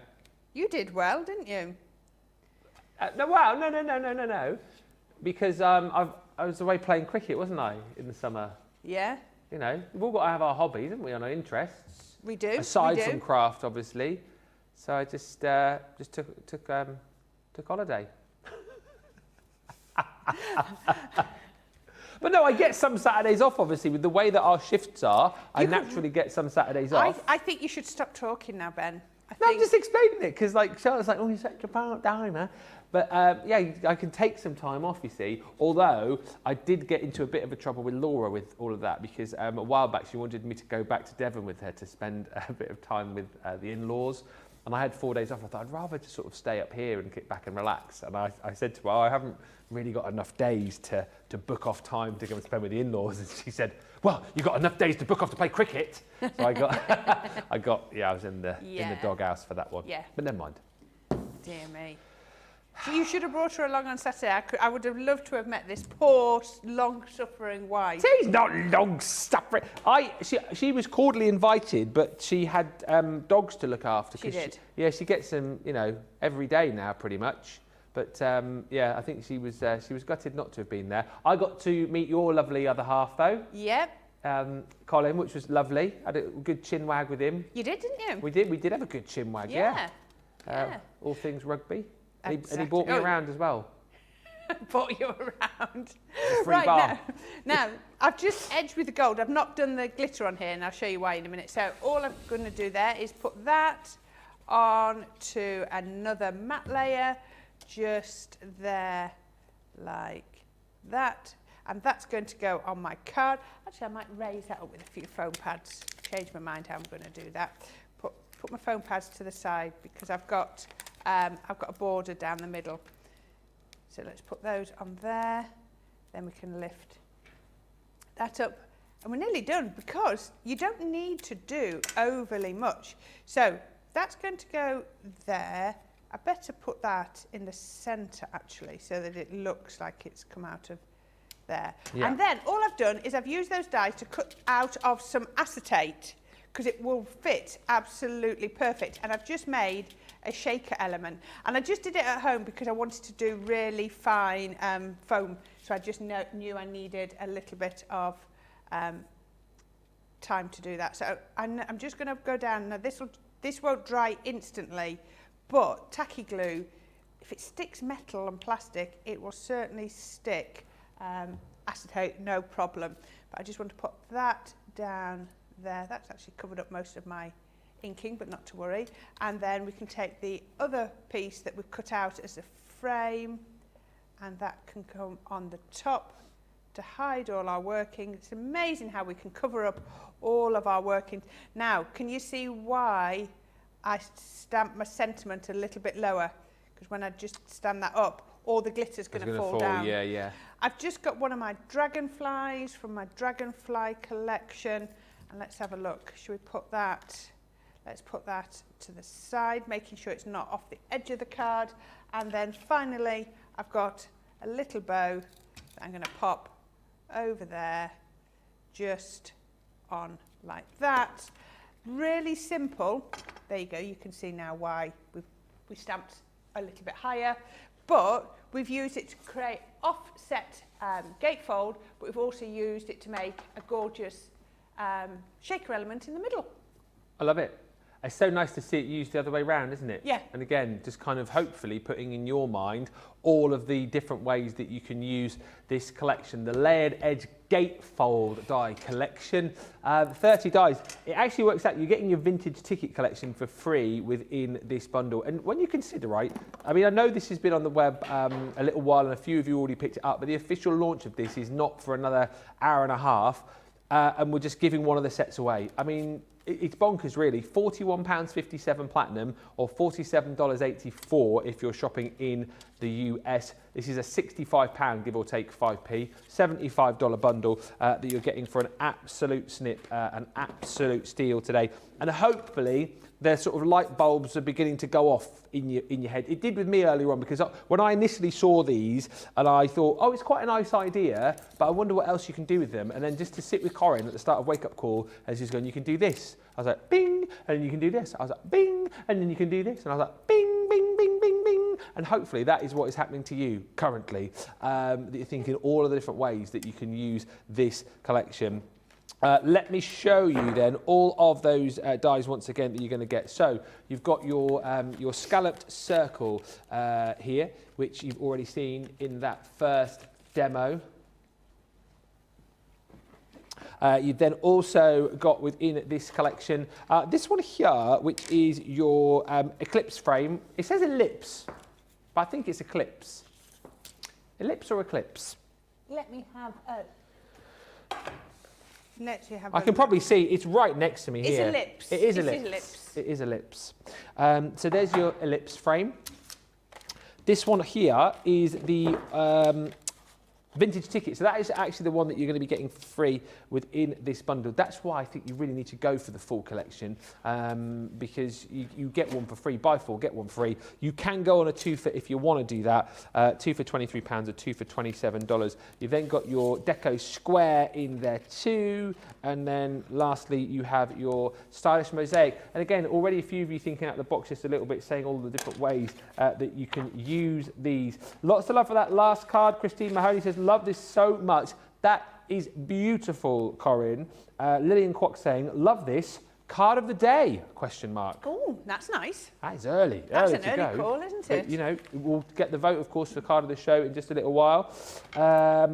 You did well, didn't you? No. Because I was away playing cricket, wasn't I, in the summer? Yeah. You know, we've all got to have our hobbies, haven't we, and our interests. We do. Aside from craft, obviously. So I just took holiday. But no, I get some Saturdays off, obviously. With the way that our shifts are, I naturally get some Saturdays off. I think you should stop talking now, Ben. I'm just explaining it, because like Charlotte's like, oh, you're such a part-timer. But yeah, I can take some time off, you see. Although I did get into a bit of a trouble with Laura with all of that, because a while back she wanted me to go back to Devon with her to spend a bit of time with the in-laws. And I had 4 days off. I thought I'd rather just sort of stay up here and kick back and relax. And I said to her, I haven't really got enough days to book off time to go and spend with the in-laws. And she said, well, you've got enough days to book off to play cricket. So I was in the doghouse for that one. Yeah. But never mind. dear me. You should have brought her along on Saturday. I would have loved to have met this poor, long-suffering wife. She's not long-suffering. She was cordially invited, but she had dogs to look after. She did. She gets them, every day now, pretty much. But I think she was gutted not to have been there. I got to meet your lovely other half, though. Yep. Colin, which was lovely. Had a good chin wag with him. You did, didn't you? We did have a good chin wag, yeah. All things rugby. Exactly. And he brought me around as well. Brought you around. Free bar. Now, I've just edged with the gold. I've not done the glitter on here, and I'll show you why in a minute. So all I'm going to do there is put that on to another matte layer, just there, like that. And that's going to go on my card. Actually, I might raise that up with a few foam pads. Change my mind how I'm going to do that. Put my foam pads to the side because I've got a border down the middle. So let's put those on there. Then we can lift that up. And we're nearly done because you don't need to do overly much. So that's going to go there. I better put that in the centre actually so that it looks like it's come out of there. Yeah. And then all I've done is I've used those dies to cut out of some acetate because it will fit absolutely perfect. And I've just made a shaker element. And I just did it at home because I wanted to do really fine foam. So I just knew I needed a little bit of time to do that. So I'm just going to go down. Now this won't dry instantly, but tacky glue, if it sticks metal and plastic, it will certainly stick acetate, no problem. But I just want to put that down there. That's actually covered up most of my inking, but not to worry. And then we can take the other piece that we've cut out as a frame, and that can come on the top to hide all our working. It's amazing how we can cover up all of our working. Now, can you see why I stamped my sentiment a little bit lower? Because when I just stand that up, all the glitter's going to fall down. Yeah. I've just got one of my dragonflies from my dragonfly collection. And let's have a look. Should we put that? Let's put that to the side, making sure it's not off the edge of the card. And then finally, I've got a little bow that I'm going to pop over there, just on like that. Really simple. There you go. You can see now why we stamped a little bit higher. But we've used it to create offset gatefold, but we've also used it to make a gorgeous shaker element in the middle. I love it. It's so nice to see it used the other way around, isn't it? Yeah. And again, just kind of hopefully putting in your mind all of the different ways that you can use this collection, the Layered Edge Gatefold die collection. 30 dies. It actually works out, you're getting your vintage ticket collection for free within this bundle. And when you consider, right, I mean, I know this has been on the web a little while and a few of you already picked it up, but the official launch of this is not for another hour and a half. And we're just giving one of the sets away. I mean, it's bonkers, really. £41.57 platinum or $47.84 if you're shopping in the US. This is a £65, give or take 5p, $75 bundle that you're getting for an absolute snip, an absolute steal today. And hopefully, the sort of light bulbs are beginning to go off in your head. It did with me earlier on because when I initially saw these and I thought, oh, it's quite a nice idea, but I wonder what else you can do with them. And then just to sit with Corrine at the start of Wake Up Call, as she's going, you can do this. I was like, bing, and then you can do this. I was like, bing, and then you can do this. And I was like, bing, bing, bing, bing, bing. And hopefully that is what is happening to you currently, that you're thinking all of the different ways that you can use this collection. Let me show you then all of those dies once again that you're going to get. So you've got your scalloped circle here, which you've already seen in that first demo. You've then also got within this collection this one here, which is your eclipse frame. It says ellipse, but I think it's eclipse. Ellipse or eclipse? Let me have a... I can probably see it's right next to me here. It's ellipse. It is ellipse. It is ellipse. So there's your ellipse frame. This one here is the vintage ticket. So that is actually the one that you're going to be getting for free within this bundle. That's why I think you really need to go for the full collection, because you get one for free. Buy 4, get one free. You can go on a 2 for if you want to do that. 2 for £23 or 2 for $27. You've then got your Deco Square in there too. And then lastly, you have your stylish mosaic. And again, already a few of you thinking out the box just a little bit, saying all the different ways that you can use these. Lots of love for that last card. Christine Mahoney says, love this so much. That is beautiful, Corrine. Lillian Kwok saying, love this. Card of the day, question mark. Oh, that's nice. That is early. That's early an early call, isn't it? But, you know, we'll get the vote, of course, for card of the show in just a little while.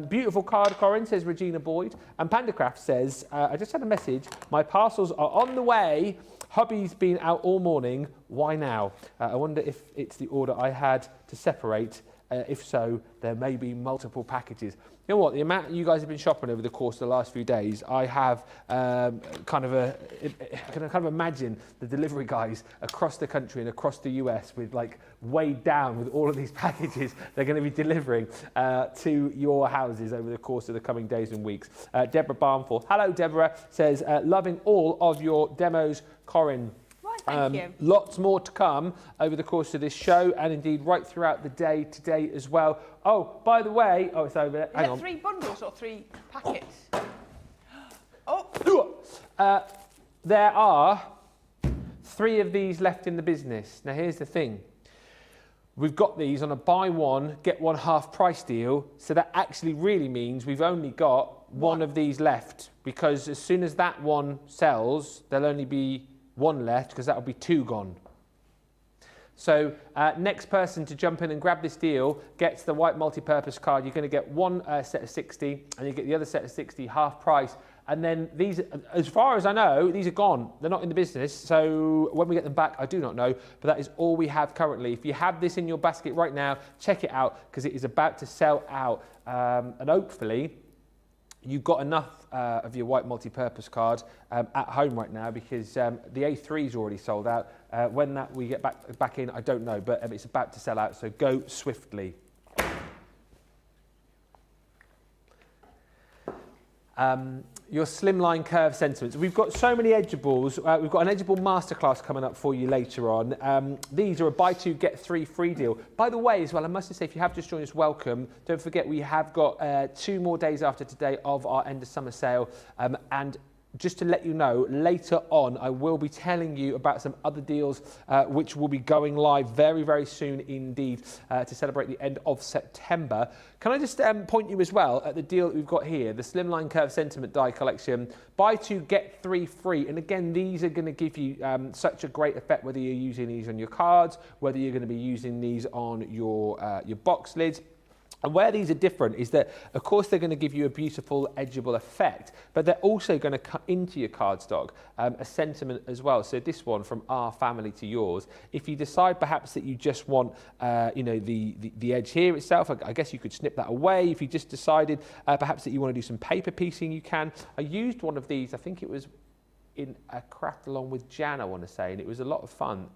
Beautiful card, Corrine, says Regina Boyd. And Pandacraft says, I just had a message. My parcels are on the way. Hubby's been out all morning. Why now? I wonder if it's the order I had to separate. If so, there may be multiple packages. You know what? The amount you guys have been shopping over the course of the last few days, I have I can kind of imagine the delivery guys across the country and across the US with like weighed down with all of these packages they're going to be delivering to your houses over the course of the coming days and weeks. Deborah Barnforth, hello Deborah, says loving all of your demos, Corrine. Thank you. Lots more to come over the course of this show and indeed right throughout the day today as well. Oh, by the way, it's over there. Hang on. 3 bundles or 3 packets? Oh. There are 3 of these left in the business. Now, here's the thing. We've got these on a buy one, get one half price deal. So that actually really means we've only got one of these left, because as soon as that one sells, there'll only be 1 left, because that'll be 2 gone. So next person to jump in and grab this deal gets the white multi-purpose card. You're going to get one set of 60 and you get the other set of 60 half price. And then these, as far as I know, these are gone. They're not in the business. So when we get them back, I do not know. But that is all we have currently. If you have this in your basket right now, check it out, because it is about to sell out. And hopefully you've got enough of your white multi-purpose card at home right now, because the A3 is already sold out. When that we get back in, I don't know, but it's about to sell out, so go swiftly. Your slimline curve sentiments. We've got so many Edgeables. We've got an Edgeable masterclass coming up for you later on. These are a buy 2 get 3 free deal. By the way, as well, I must say, if you have just joined us, welcome. Don't forget, we have got 2 more days after today of our end of summer sale, and just to let you know, later on, I will be telling you about some other deals which will be going live very, very soon indeed to celebrate the end of September. Can I just point you as well at the deal that we've got here, the Slimline Curve Sentiment Die Collection. Buy 2, get 3 free. And again, these are going to give you such a great effect, whether you're using these on your cards, whether you're going to be using these on your box lids. And where these are different is that, of course, they're going to give you a beautiful edgeable effect, but they're also going to cut into your cardstock a sentiment as well. So this one, from our family to yours, if you decide perhaps that you just want, the edge here itself, I guess you could snip that away. If you just decided perhaps that you want to do some paper piecing, you can. I used one of these, I think it was in a craft along with Jan, I want to say, and it was a lot of fun.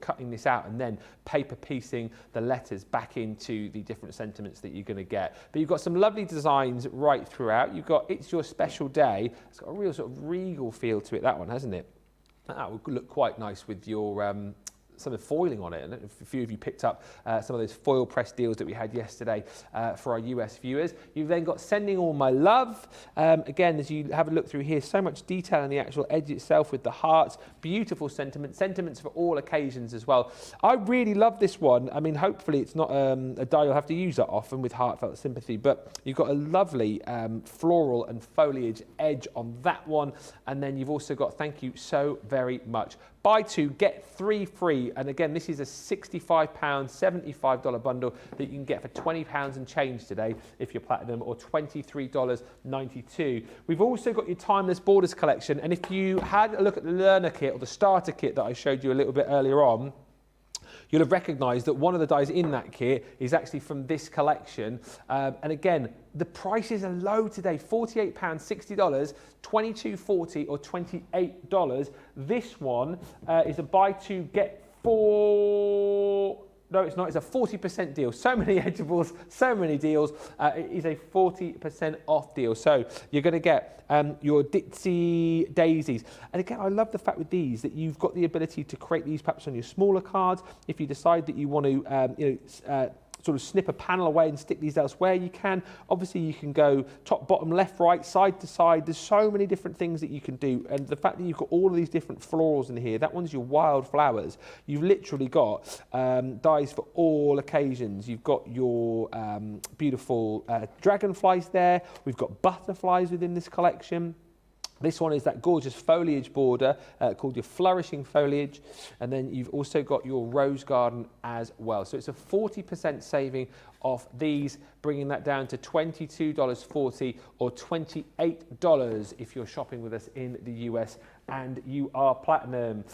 Cutting this out and then paper piecing the letters back into the different sentiments that you're going to get. But you've got some lovely designs right throughout. You've got It's Your Special Day. It's got a real sort of regal feel to it, that one, hasn't it? That would look quite nice with your some of the foiling on it. And a few of you picked up some of those foil press deals that we had yesterday for our US viewers. You've then got Sending All My Love. Again, as you have a look through here, so much detail in the actual edge itself with the hearts. Beautiful sentiments for all occasions as well. I really love this one. I mean, hopefully it's not a die you'll have to use that often with heartfelt sympathy, but you've got a lovely floral and foliage edge on that one. And then you've also got Thank You So Very Much. Buy 2, get 3 free. And again, this is a £65, $75 bundle that you can get for £20 and change today if you're platinum, or $23.92. We've also got your Timeless Borders collection. And if you had a look at the learner kit or the starter kit that I showed you a little bit earlier on, you'll have recognised that one of the dies in that kit is actually from this collection. And again, the prices are low today, £48, $60, $22.40 or $28. This one is a buy 2, get 4 No, it's not. It's a 40% deal. So many Edgeables, so many deals. It is a 40% off deal. So you're going to get your Ditsy Daisies. And again, I love the fact with these that you've got the ability to create these perhaps on your smaller cards. If you decide that you want to, sort of snip a panel away and stick these elsewhere, you can. Obviously, you can go top, bottom, left, right, side to side. There's so many different things that you can do. And the fact that you've got all of these different florals in here, that one's your wildflowers. You've literally got dies for all occasions. You've got your beautiful dragonflies there. We've got butterflies within this collection. This one is that gorgeous foliage border called your Flourishing Foliage. And then you've also got your Rose Garden as well. So it's a 40% saving off these, bringing that down to $22.40 or $28 if you're shopping with us in the US and you are platinum.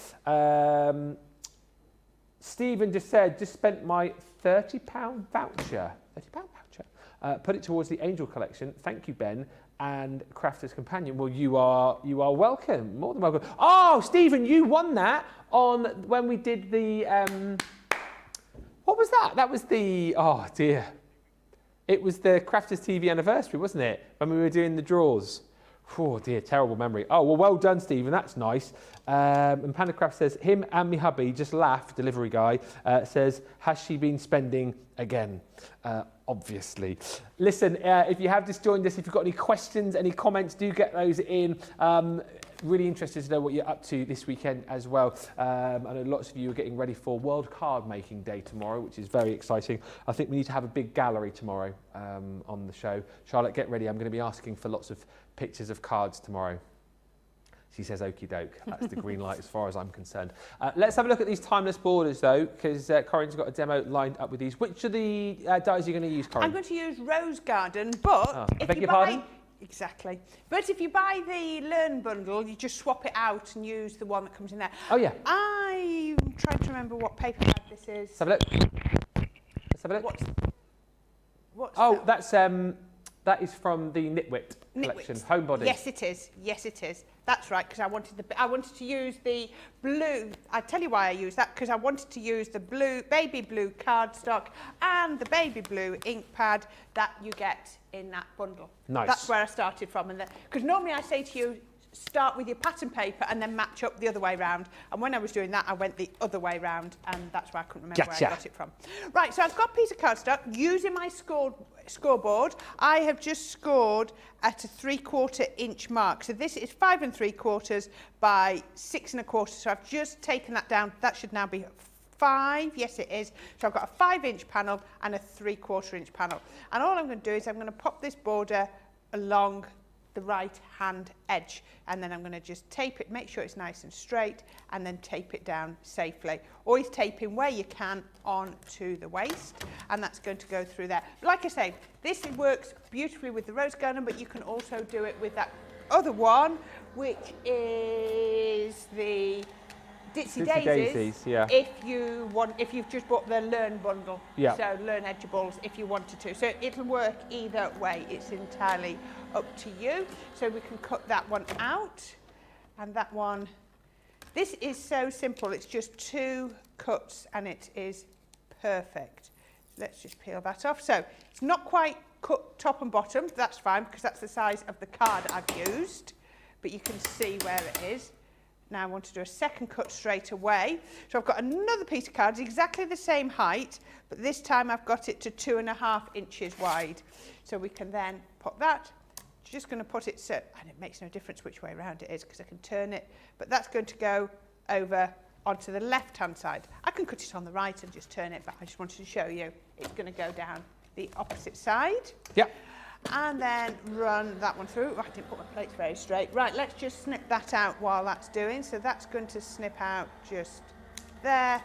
Stephen just said, just spent my £30 voucher. £30 voucher. Put it towards the Angel collection. Thank you, Ben. And Crafter's Companion. Well, you are welcome, more than welcome. Oh, Stephen, you won that on when we did the what was that? That was the, oh dear, it was the Crafters TV anniversary, wasn't it? When we were doing the draws. Oh dear, terrible memory. Oh, well done, Stephen, that's nice. And Panda Craft says, him and me hubby just laugh, delivery guy, says, has she been spending again? Obviously. Listen, if you have just joined us, if you've got any questions, any comments, do get those in. Really interested to know what you're up to this weekend as well. I know lots of you are getting ready for World Card Making Day tomorrow, which is very exciting. I think we need to have a big gallery tomorrow on the show. Charlotte, get ready. I'm going to be asking for lots of pictures of cards tomorrow. She says, okie doke. That's the green light as far as I'm concerned. Let's have a look at these timeless borders, though, because Corrine's got a demo lined up with these. Which of the dies are you going to use, Corrine? I'm going to use Rose Garden, but I beg your pardon? Exactly. But if you buy the Learn bundle, you just swap it out and use the one that comes in there. Oh, yeah. I'm trying to remember what paper pad this is. Let's have a look. Let's have a look. What's that is from the Nitwit collection, Homebody. Yes, it is. Yes, it is. That's right, because I wanted to use the blue. I tell you why I use that, because I wanted to use the baby blue cardstock and the baby blue ink pad that you get in that bundle. Nice. That's where I started from, and because normally I say to you, start with your pattern paper and then match up the other way round. And when I was doing that, I went the other way round, and that's why I couldn't remember where I got it from. Right, so I've got a piece of cardstock using my scoreboard. I have just scored at a 3/4 inch mark. So this is 5 3/4 by 6 1/4. So I've just taken that down. That should now be 5. Yes, it is. So I've got a 5-inch panel and a 3/4 inch panel. And all I'm going to do is I'm going to pop this border along the right hand edge, and then I'm going to just tape it, make sure it's nice and straight, and then tape it down safely. Always taping where you can onto the waist, and that's going to go through there. Like I say, this works beautifully with the Rose Garden, but you can also do it with that other one, which is the Ditsy Daisies, yeah. If you've just bought the Learn bundle, yeah. So Learn Edgeables if you wanted to. So it'll work either way. It's entirely up to you. So we can cut that one out, and that one. This is so simple. It's just 2 cuts, and it is perfect. Let's just peel that off. So it's not quite cut top and bottom. That's fine because that's the size of the card I've used, but you can see where it is. Now I want to do a second cut straight away. So I've got another piece of card, exactly the same height, but this time I've got it to 2.5 inches wide. So we can then put that, just going to put it so, and it makes no difference which way around it is because I can turn it, but that's going to go over onto the left-hand side. I can cut it on the right and just turn it, but I just wanted to show you it's going to go down the opposite side. Yeah. And then run that one through. Oh, I didn't put my plates very straight. Right, let's just snip that out while that's doing. So that's going to snip out just there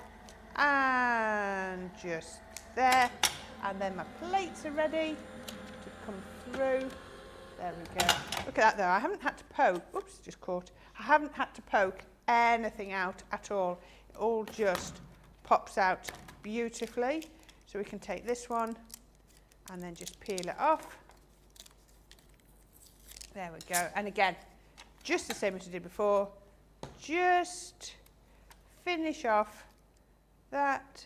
and just there. And then my plates are ready to come through. There we go. Look at that though. I haven't had to poke. Oops, just caught. I haven't had to poke anything out at all. It all just pops out beautifully. So we can take this one and then just peel it off. There we go. And again, just the same as I did before. Just finish off that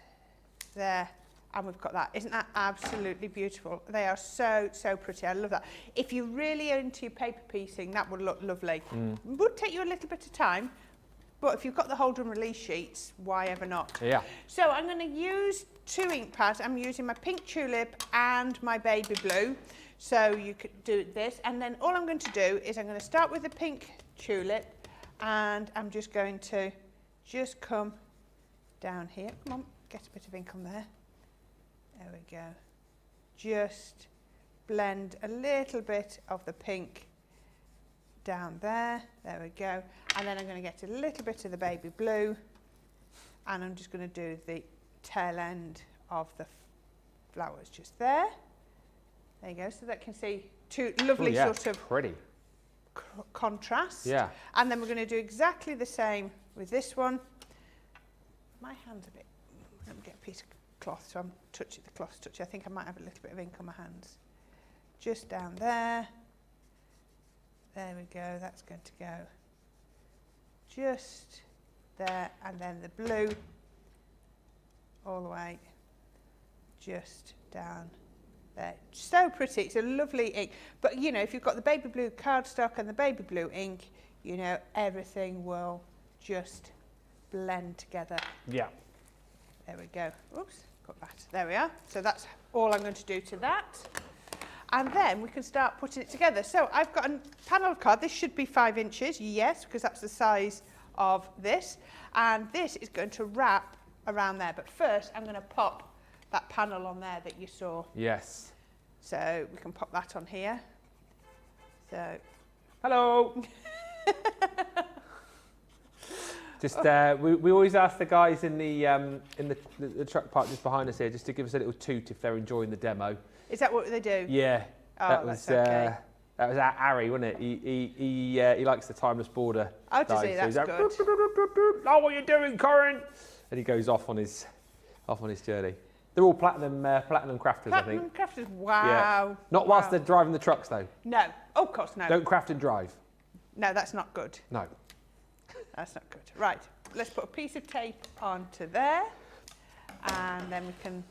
there, and we've got that. Isn't that absolutely beautiful? They are so, so pretty. I love that. If you're really into your paper piecing, that would look lovely. It would take you a little bit of time, but if you've got the hold and release sheets, why ever not? Yeah. So I'm going to use 2 ink pads. I'm using my pink tulip and my baby blue. So you could do this, and then all I'm going to do is I'm going to start with the pink tulip, and I'm just going to just come down here. Come on, get a bit of ink on there. There we go. Just blend a little bit of the pink down there. There we go. And then I'm going to get a little bit of the baby blue, and I'm just going to do the tail end of the flowers just there. There you go. So that can see 2 lovely sort of pretty contrasts. Yeah. And then we're going to do exactly the same with this one. My hand's a bit. Let me get a piece of cloth so I'm touching the cloth touch. I think I might have a little bit of ink on my hands. Just down there. There we go. That's going to go just there, and then the blue all the way just down there. So pretty. It's a lovely ink. But you know, if you've got the baby blue cardstock and the baby blue ink, you know, everything will just blend together. Yeah. There we go. Oops, got that. There we are. So that's all I'm going to do to that. And then we can start putting it together. So I've got a panel of card. This should be 5 inches, yes, because that's the size of this. And this is going to wrap around there. But first, I'm going to pop that panel on there that you saw. Yes. So we can pop that on here. So, hello. Just we always ask the guys in the truck park just behind us here just to give us a little toot if they're enjoying the demo. Is that what they do? Yeah. Oh, that was okay. That was Harry, wasn't it? He likes the timeless border. Oh, does he? That's so good. Oh, what are you doing, Corrine? And he goes off on his journey. They're all platinum crafters, I think. Platinum crafters. Wow. Yeah. Not whilst they're driving the trucks, though. No. Oh, of course, no. Don't craft and drive. No, that's not good. No. That's not good. Right. Let's put a piece of tape onto there, and then we can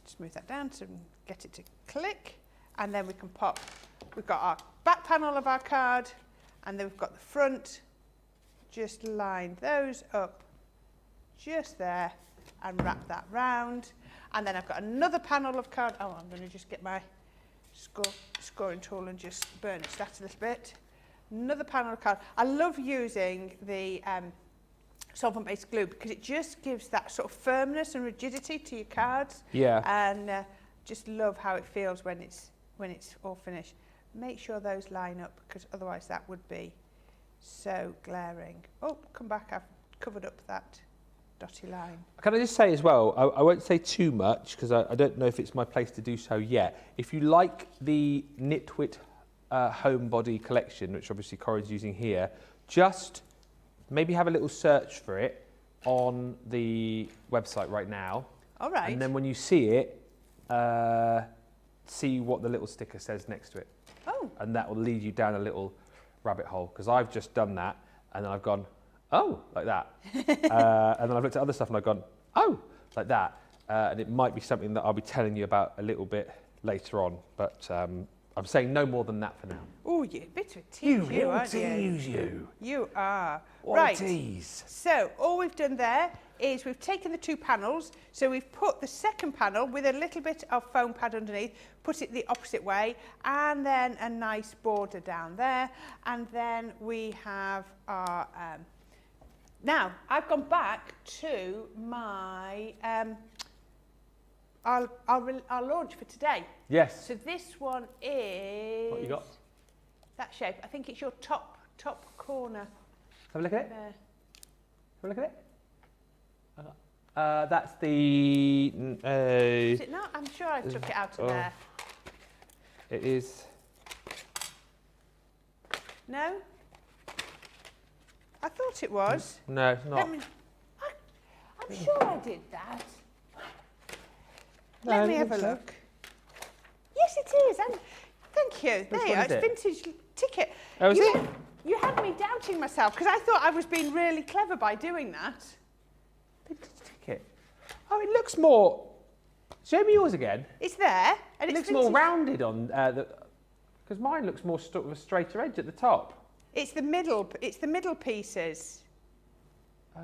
smooth that down to get it to click, and then we can pop. We've got our back panel of our card, and then we've got the front. Just line those up just there and wrap that round. And then I've got another panel of card. Oh, I'm going to just get my scoring tool and just burn it that a little bit. Another panel of card. I love using the solvent-based glue because it just gives that sort of firmness and rigidity to your cards. Yeah. And just love how it feels when it's all finished. Make sure those line up because otherwise that would be so glaring. Oh, come back. I've covered up that dotty line. Can I just say as well, I won't say too much because I don't know if it's my place to do so yet. If you like the Knitwit homebody collection, which obviously Corrine's using here, just maybe have a little search for it on the website right now. All right. And then when you see it, see what the little sticker says next to it. Oh. And that will lead you down a little rabbit hole because I've just done that and then I've gone, oh, like that. And then I've looked at other stuff and I've gone, oh, like that. And it might be something that I'll be telling you about a little bit later on, but I'm saying no more than that for now. Oh, you're a bit of a tease, you aren't you? Tease you. You are. What right. a tease. So all we've done there is we've taken the 2 panels, so we've put the second panel with a little bit of foam pad underneath, put it the opposite way, and then a nice border down there, and then we have our... now, I've gone back to my... our launch for today. Yes. So this one is... What you got? That shape. I think it's your top corner. Have a look at it. There. Have a look at it. That's the... Is it not? I'm sure I took it out of there. It is... No? I thought it was. No, it's not. I'm sure I did that. Let me have a look. Yes, it is. Thank you. There you are. It's vintage ticket. Oh, is it? You had me doubting myself because I thought I was being really clever by doing that. Vintage ticket. Oh, it looks more... Show me yours again. It's there. And It it's looks more vintage. rounded on because mine looks more of a straighter edge at the top. It's the middle pieces. Ah.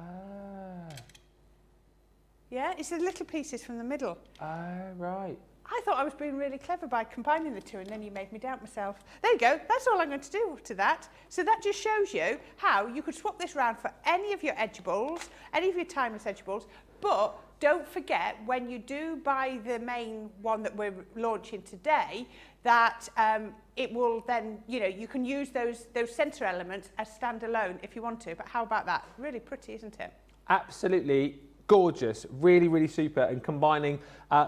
Yeah, it's the little pieces from the middle. Right. I thought I was being really clever by combining the two, and then you made me doubt myself. There you go. That's all I'm going to do to that. So that just shows you how you could swap this round for any of your Edgeables, any of your timeless Edgeables. But don't forget, when you do buy the main one that we're launching today, that it will then, you know, you can use those centre elements as standalone if you want to. But how about that? Really pretty, isn't it? Absolutely gorgeous, really, really super, and combining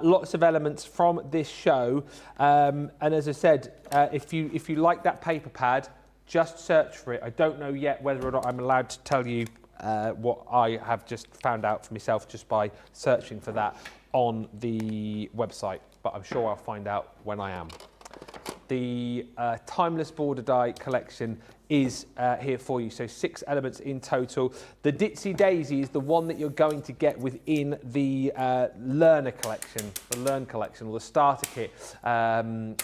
lots of elements from this show. And as I said, if you like that paper pad, just search for it. I don't know yet whether or not I'm allowed to tell you what I have just found out for myself just by searching for that on the website, but I'm sure I'll find out when I am. The Timeless Border Die collection is here for you, so 6 elements in total. The Ditsy Daisy is the one that you're going to get within the Learner collection, the Learn collection, or the starter kit,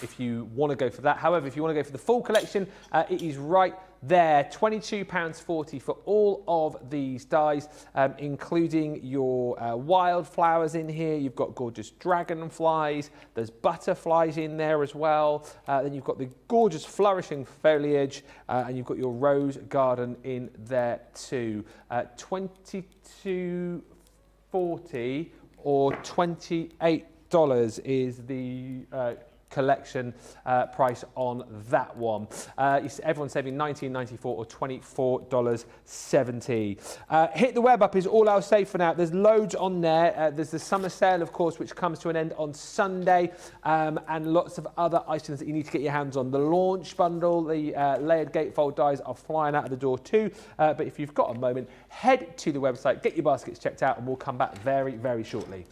if you want to go for that. However, if you want to go for the full collection, it is right there, £22.40 for all of these dies, including your wildflowers in here. You've got gorgeous dragonflies, there's butterflies in there as well. Then you've got the gorgeous flourishing foliage, and you've got your rose garden in there too. $22.40 or $28 is the collection price on that one. Everyone's saving $19.94 or $24.70. Hit the web up is all I'll say for now. There's loads on there. There's the summer sale, of course, which comes to an end on Sunday, and lots of other items that you need to get your hands on. The launch bundle, the layered gatefold dies are flying out of the door too. But if you've got a moment, head to the website, get your baskets checked out, and we'll come back very, very shortly.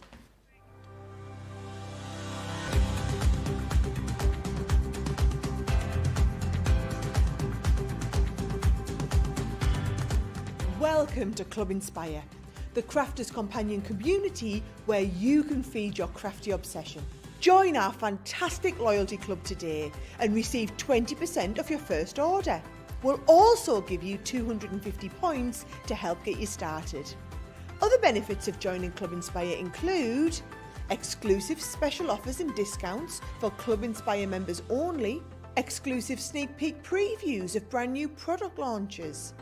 Welcome to Club Inspire, the crafters' companion community where you can feed your crafty obsession. Join our fantastic loyalty club today and receive 20% of your first order. We'll also give you 250 points to help get you started. Other benefits of joining Club Inspire include exclusive special offers and discounts for Club Inspire members only, exclusive sneak peek previews of brand new product launches,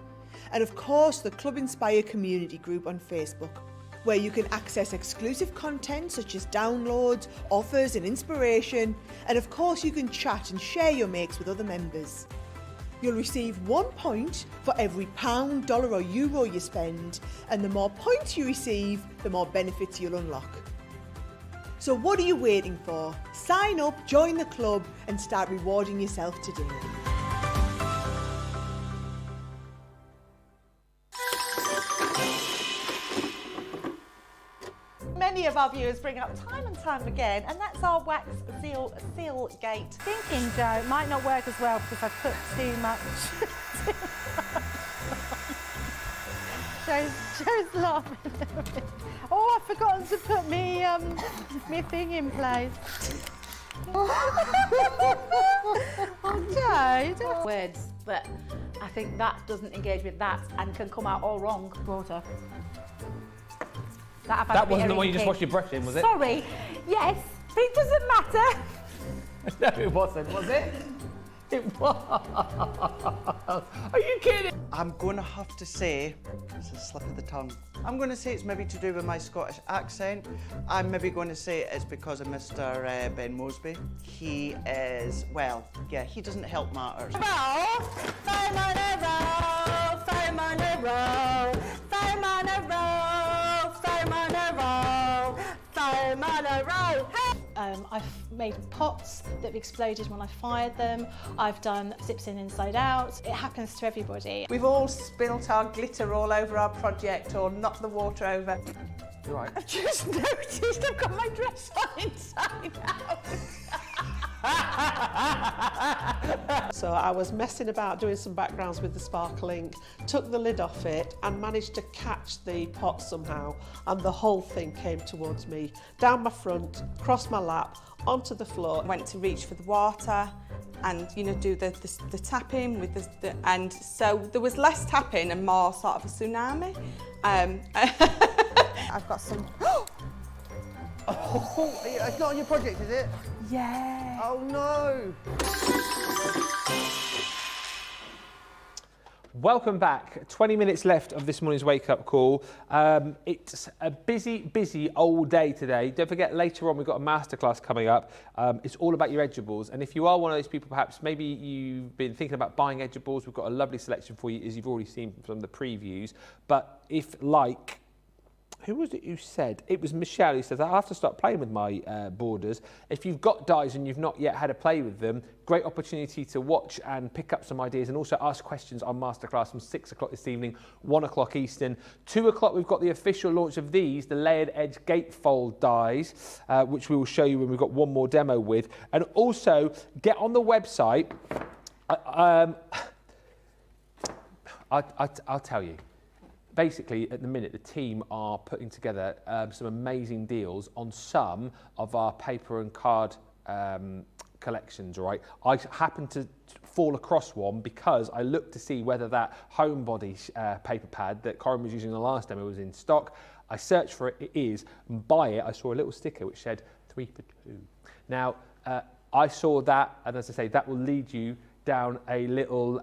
and of course the Club Inspire community group on Facebook, where you can access exclusive content such as downloads, offers and inspiration, and of course you can chat and share your makes with other members. You'll receive 1 point for every £1, dollar or euro you spend, and the more points you receive, the more benefits you'll unlock. So what are you waiting for? Sign up, join the club and start rewarding yourself today. Many of our viewers bring up time and time again, and that's our wax seal gate. Thinking, Joe, it might not work as well because I've put too much. Joe's laughing at me. Oh, I've forgotten to put me thing in place. Oh, Joe, don't... Words, but I think that doesn't engage with that and can come out all wrong. Water. That wasn't the one you just washed your brush in, was it? Sorry. Yes, but it doesn't matter. No, it wasn't, was it? It was. Are you kidding? I'm going to have to say, it's a slip of the tongue. I'm going to say it's maybe to do with my Scottish accent. I'm maybe going to say it's because of Mr. Ben Moseby. He is, well, yeah, he doesn't help matters. I've made pots that have exploded when I fired them. I've done zips in inside out. It happens to everybody. We've all spilt our glitter all over our project or knocked the water over. You're right. I've just noticed I've got my dress on inside out. So I was messing about doing some backgrounds with the sparkle ink, took the lid off it and managed to catch the pot somehow, and the whole thing came towards me, down my front, across my lap, onto the floor. Went to reach for the water and, you know, do the tapping with and so there was less tapping and more sort of a tsunami. I've got some... Oh, it's not on your project, is it? Yeah. Oh no! Welcome back. 20 minutes left of this morning's wake-up call. It's a busy old day today. Don't forget, later on we've got a masterclass coming up. It's all about your Edgeables. And if you are one of those people, perhaps maybe you've been thinking about buying Edgeables, we've got a lovely selection for you, as you've already seen from the previews. But if, like, who was it who said? It was Michelle who says, I have to start playing with my borders. If you've got dies and you've not yet had a play with them, great opportunity to watch and pick up some ideas and also ask questions on Masterclass from 6 o'clock this evening, 1 o'clock Eastern. 2 o'clock, we've got the official launch of these, the Layered Edge gatefold dies, which we will show you when we've got one more demo with. And also, get on the website. I'll tell you. Basically, at the minute, the team are putting together some amazing deals on some of our paper and card collections, right? I happened to fall across one because I looked to see whether that homebody paper pad that Corrine was using in the last demo was in stock. I searched for it, it is, and by it, I saw a little sticker which said 3 for 2. Now, I saw that, and as I say, that will lead you down a little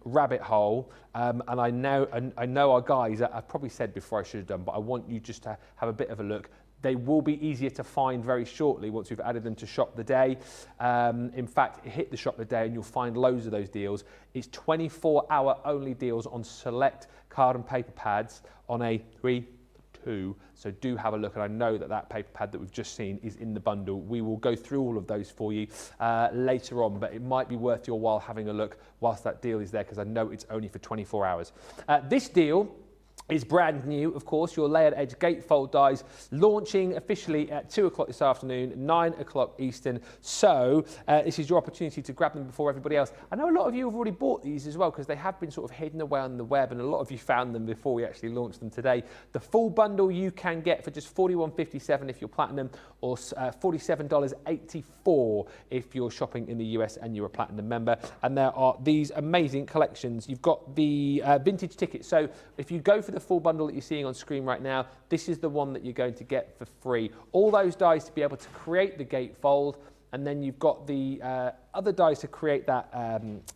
rabbit hole, and I know our guys, I've probably said before I should have done, but I want you just to have a bit of a look. They will be easier to find very shortly once we've added them to Shop the Day. In fact, hit the Shop the Day and you'll find loads of those deals. It's 24-hour only deals on select card and paper pads on a 3 2, so do have a look, and I know that paper pad that we've just seen is in the bundle. We will go through all of those for you later on, but it might be worth your while having a look whilst that deal is there, because I know it's only for 24 hours. This deal is brand new, of course, your Layered Edge gatefold dies, launching officially at 2 o'clock this afternoon, 9 o'clock Eastern. So this is your opportunity to grab them before everybody else. I know a lot of you have already bought these as well, because they have been sort of hidden away on the web, and a lot of you found them before we actually launched them today. The full bundle you can get for just $41.57 if you're platinum, or $47.84 if you're shopping in the US and you're a platinum member. And there are these amazing collections. You've got the vintage tickets. So if you go for the full bundle that you're seeing on screen right now, this is the one that you're going to get for free. All those dies to be able to create the gatefold, and then you've got the other dies to create that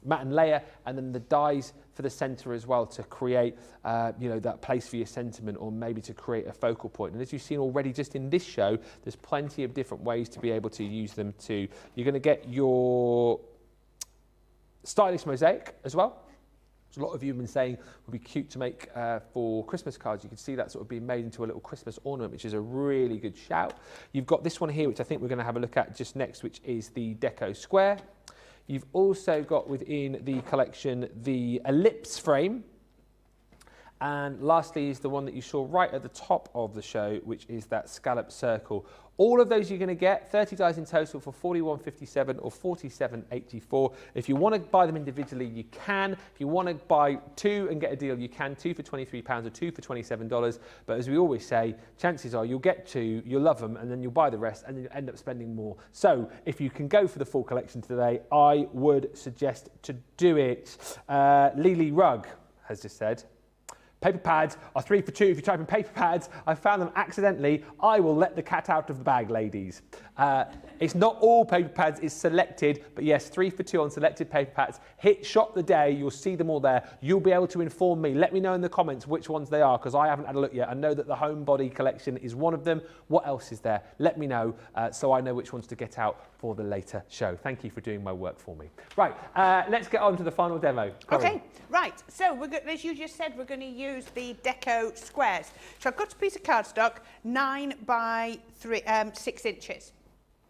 mat and layer, and then the dies for the center as well to create that place for your sentiment, or maybe to create a focal point. And as you've seen already just in this show, there's plenty of different ways to be able to use them too. You're going to get your stylish mosaic as well. So a lot of you have been saying it would be cute to make for Christmas cards. You can see that sort of being made into a little Christmas ornament, which is a really good shout. You've got this one here, which I think we're going to have a look at just next, which is the Deco Square. You've also got within the collection the ellipse frame. And lastly is the one that you saw right at the top of the show, which is that scallop circle. All of those you're going to get, 30 dies in total for $41.57 or $47.84. If you want to buy them individually, you can. If you want to buy 2 and get a deal, you can. 2 for £23 or 2 for $27. But as we always say, chances are you'll get 2, you'll love them, and then you'll buy the rest, and then you'll end up spending more. So if you can go for the full collection today, I would suggest to do it. Lily Rugg has just said, paper pads are 3 for 2 if you type in paper pads. I found them accidentally. I will let the cat out of the bag, ladies. It's not all paper pads, it's selected, but yes, 3 for 2 on selected paper pads. Hit Shop the Day, you'll see them all there. You'll be able to inform me. Let me know in the comments which ones they are, because I haven't had a look yet. I know that the Homebody collection is one of them. What else is there? Let me know so I know which ones to get out for the later show. Thank you for doing my work for me. Right, let's get on to the final demo. Okay, right. So, as you just said, we're going to use the Deco squares. So I've got a piece of cardstock, 9 by 6 inches.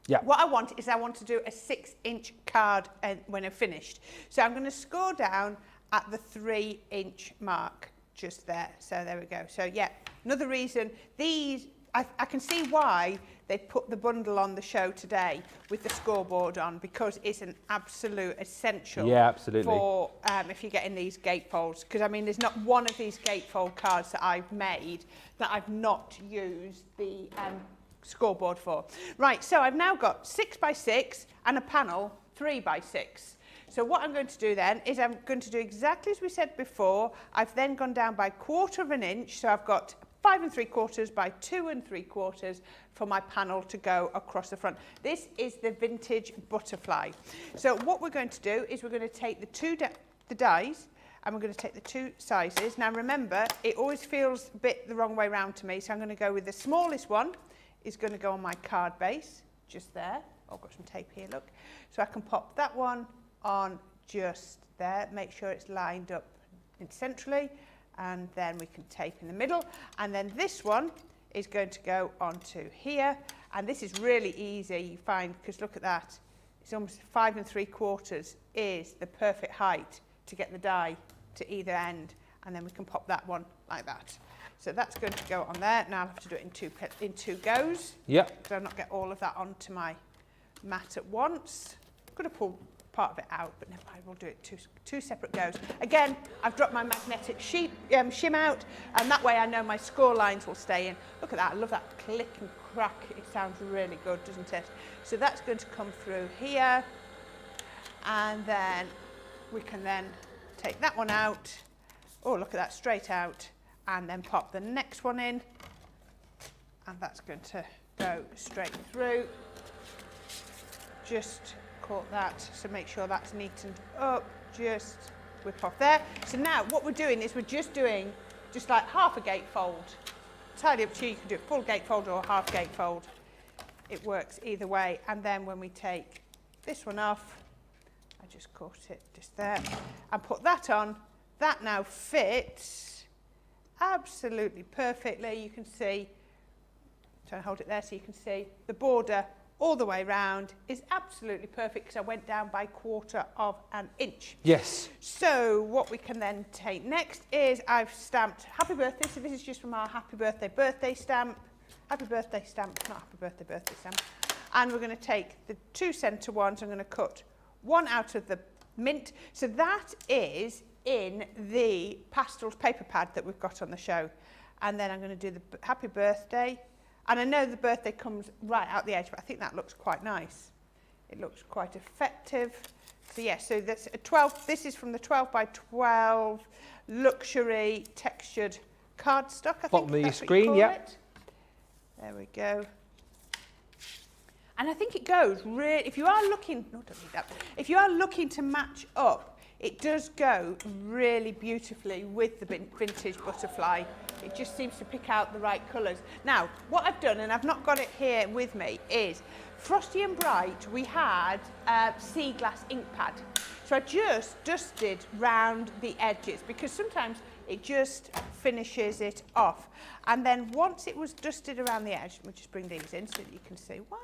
Yeah. What I want to do a 6-inch card when I'm finished. So I'm going to score down at the 3-inch mark just there. So there we go. So yeah, another reason these I can see why they put the bundle on the show today with the scoreboard on, because it's an absolute essential. Yeah, absolutely. For if you're getting these gatefolds, because I mean, there's not one of these gatefold cards that I've made that I've not used the scoreboard for. Right, so I've now got 6 by 6 and a panel 3 by 6. So what I'm going to do then is I'm going to do exactly as we said before. I've then gone down by 1/4 of an inch, so I've got 5 3/4 by 2 3/4 for my panel to go across the front. This is the vintage butterfly. So what we're going to do is we're going to take the dies, and we're going to take the 2 sizes. Now remember, it always feels a bit the wrong way round to me, so I'm going to go with the smallest one. Is going to go on my card base, just there. Oh, I've got some tape here, look. So I can pop that one on just there, make sure it's lined up centrally, and then we can tape in the middle. And then this one is going to go onto here, and this is really easy, you find, because look at that. It's almost 5 3/4 is the perfect height to get the die to either end, and then we can pop that one like that. So that's going to go on there. Now I'll have to do it in two goes. Yep. So I'll not get all of that onto my mat at once. I'm going to pull part of it out, but never mind, we'll do it two separate goes. Again, I've dropped my magnetic shim out, and that way I know my score lines will stay in. Look at that, I love that click and crack. It sounds really good, doesn't it? So that's going to come through here, and then we can then take that one out. Oh, look at that, straight out. And then pop the next one in, and that's going to go straight through. Just caught that, so make sure that's neatened up, just whip off there. So now what we're doing is we're just doing just like half a gatefold. Entirely up to you, you can do a full gatefold or a half gatefold. It works either way. And then when we take this one off, I just caught it just there, and put that on, that now fits absolutely perfectly. You can see, trying to hold it there so you can see the border all the way round is absolutely perfect, because I went down by 1/4 of an inch. Yes. So what we can then take next is I've stamped happy birthday. So this is just from our happy birthday stamp. Happy birthday stamp, not happy birthday stamp. And we're going to take the 2 centre ones. I'm going to cut one out of the mint. So that is in the pastels paper pad that we've got on the show. And then I'm going to do the happy birthday, and I know the birthday comes right out the edge, but I think that looks quite nice. It looks quite effective. So yeah, so that's a 12. This is from the 12 by 12 luxury textured cardstock. I think bottom of your that's screen, yep. There we go. And I think it goes really, if you are looking, no, don't need that. If you are looking to match up, it does go really beautifully with the vintage butterfly. It just seems to pick out the right colours. Now, what I've done, and I've not got it here with me, is Frosty and Bright, we had sea glass ink pad. So I just dusted round the edges, because sometimes it just finishes it off. And then once it was dusted around the edge, we'll just bring these in so that you can see. Why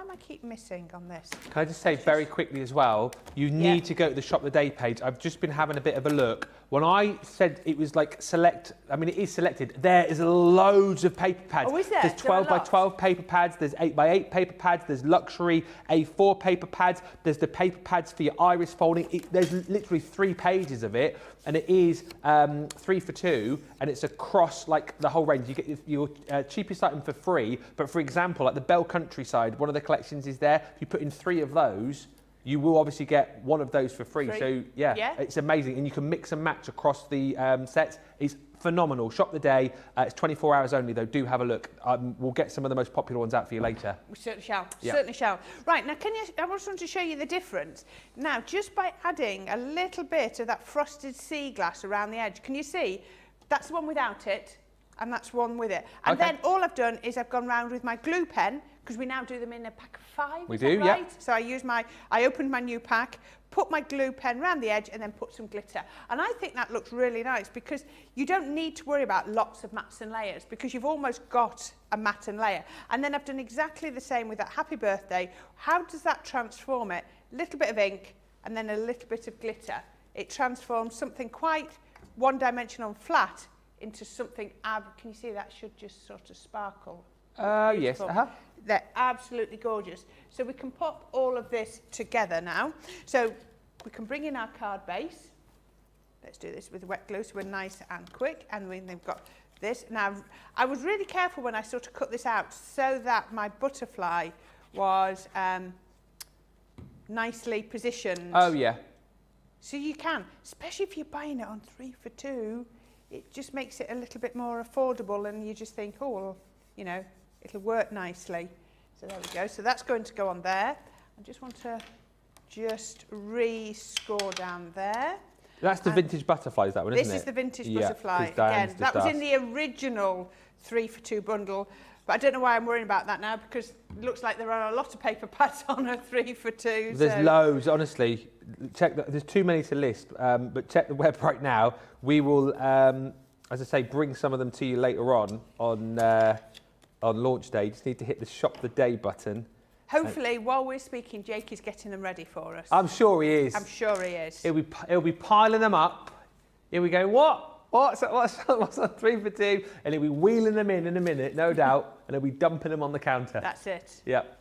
am I keep missing on this? Can I just say very quickly as well, you need to go to the Shop the Day page. I've just been having a bit of a look. When I said it was like select, I mean, it is selected. There is loads of paper pads. Oh, is there? There's 12 by 12 paper pads. There's 8 by 8 paper pads. There's luxury A4 paper pads. There's the paper pads for your iris folding. There's literally 3 pages of it, and it is 3 for 2, and it's across like the whole range. You get your cheapest item for free, but for example, like the Bell Countryside, one of the collections is there. If you put in 3 of those, you will obviously get one of those for free. So yeah, it's amazing, and you can mix and match across the sets. It's phenomenal. Shop the Day. It's 24 hours only though. Do have a look. We'll get some of the most popular ones out for you later. We certainly shall. Yeah. Certainly shall. Right, now I just want to show you the difference. Now, just by adding a little bit of that frosted sea glass around the edge, can you see? That's the one without it, and that's one with it. And then all I've done is I've gone round with my glue pen, because we now do them in a pack of 5. We is do, that right? yeah. So I opened my new pack, put my glue pen round the edge, and then put some glitter. And I think that looks really nice, because you don't need to worry about lots of mats and layers, because you've almost got a mat and layer. And then I've done exactly the same with that happy birthday. How does that transform it? A little bit of ink and then a little bit of glitter. It transforms something quite one-dimensional and flat into something, can you see that should just sort of sparkle? Yes. They're absolutely gorgeous. So we can pop all of this together now. So we can bring in our card base. Let's do this with wet glue so we're nice and quick. And we've got this. Now, I was really careful when I sort of cut this out so that my butterfly was nicely positioned. Oh, yeah. So you can, especially if you're buying it on 3 for 2, it just makes it a little bit more affordable and you just think, oh, well, you know, it'll work nicely. So there we go. So that's going to go on there. I just want to just re-score down there. That's the vintage butterfly, is that one, isn't it? This is the vintage butterfly. Diane's Again, that was in the original 3 for 2 bundle. But I don't know why I'm worrying about that now because it looks like there are a lot of paper pads on a 3 for 2. There's loads, honestly. There's too many to list, but check the web right now. We will, as I say, bring some of them to you later on launch day. You just need to hit the shop the day button. Hopefully, while we're speaking, Jake is getting them ready for us. I'm sure he is. I'm sure he is. He'll be piling them up. Here we go. What's on 3 for 2? And he'll be wheeling them in a minute, no doubt, and he'll be dumping them on the counter. That's it. Yep.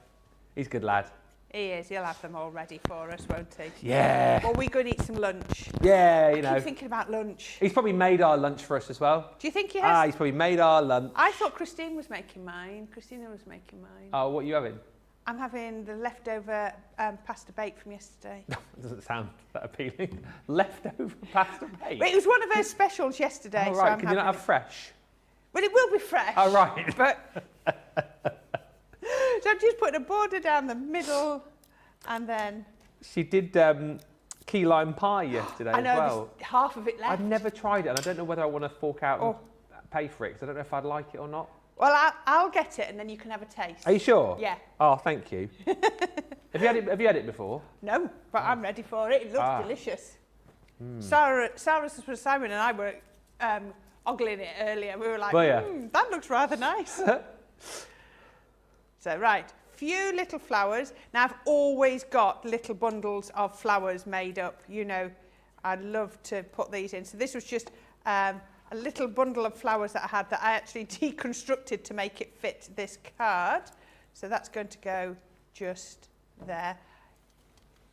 He's a good lad. He is. He'll have them all ready for us, won't he? Yeah. Well, we're going to eat some lunch. Yeah, I keep thinking about lunch. He's probably made our lunch for us as well. Do you think he has? He's probably made our lunch. I thought Christine was making mine. Christina was making mine. Oh, what are you having? I'm having the leftover pasta bake from yesterday. It doesn't sound that appealing. Leftover pasta bake? But it was one of her specials yesterday. Oh, right. So Can you not have fresh? Well, it will be fresh. Oh, right. But so I'm just putting a border down the middle and then... She did key lime pie yesterday I know, as well. there's half of it left. I've never tried it and I don't know whether I want to fork out and pay for it because I don't know if I'd like it or not. Well, I'll get it and then you can have a taste. Are you sure? Yeah. Oh, thank you. Have you had it before? No, but I'm ready for it. It looks delicious. Sarah, Simon and I were ogling it earlier. We were like, that looks rather nice. So, right, few little flowers. Now, I've always got little bundles of flowers made up. You know, I'd love to put these in. So this was just a little bundle of flowers that I had that I actually deconstructed to make it fit this card. So that's going to go just there.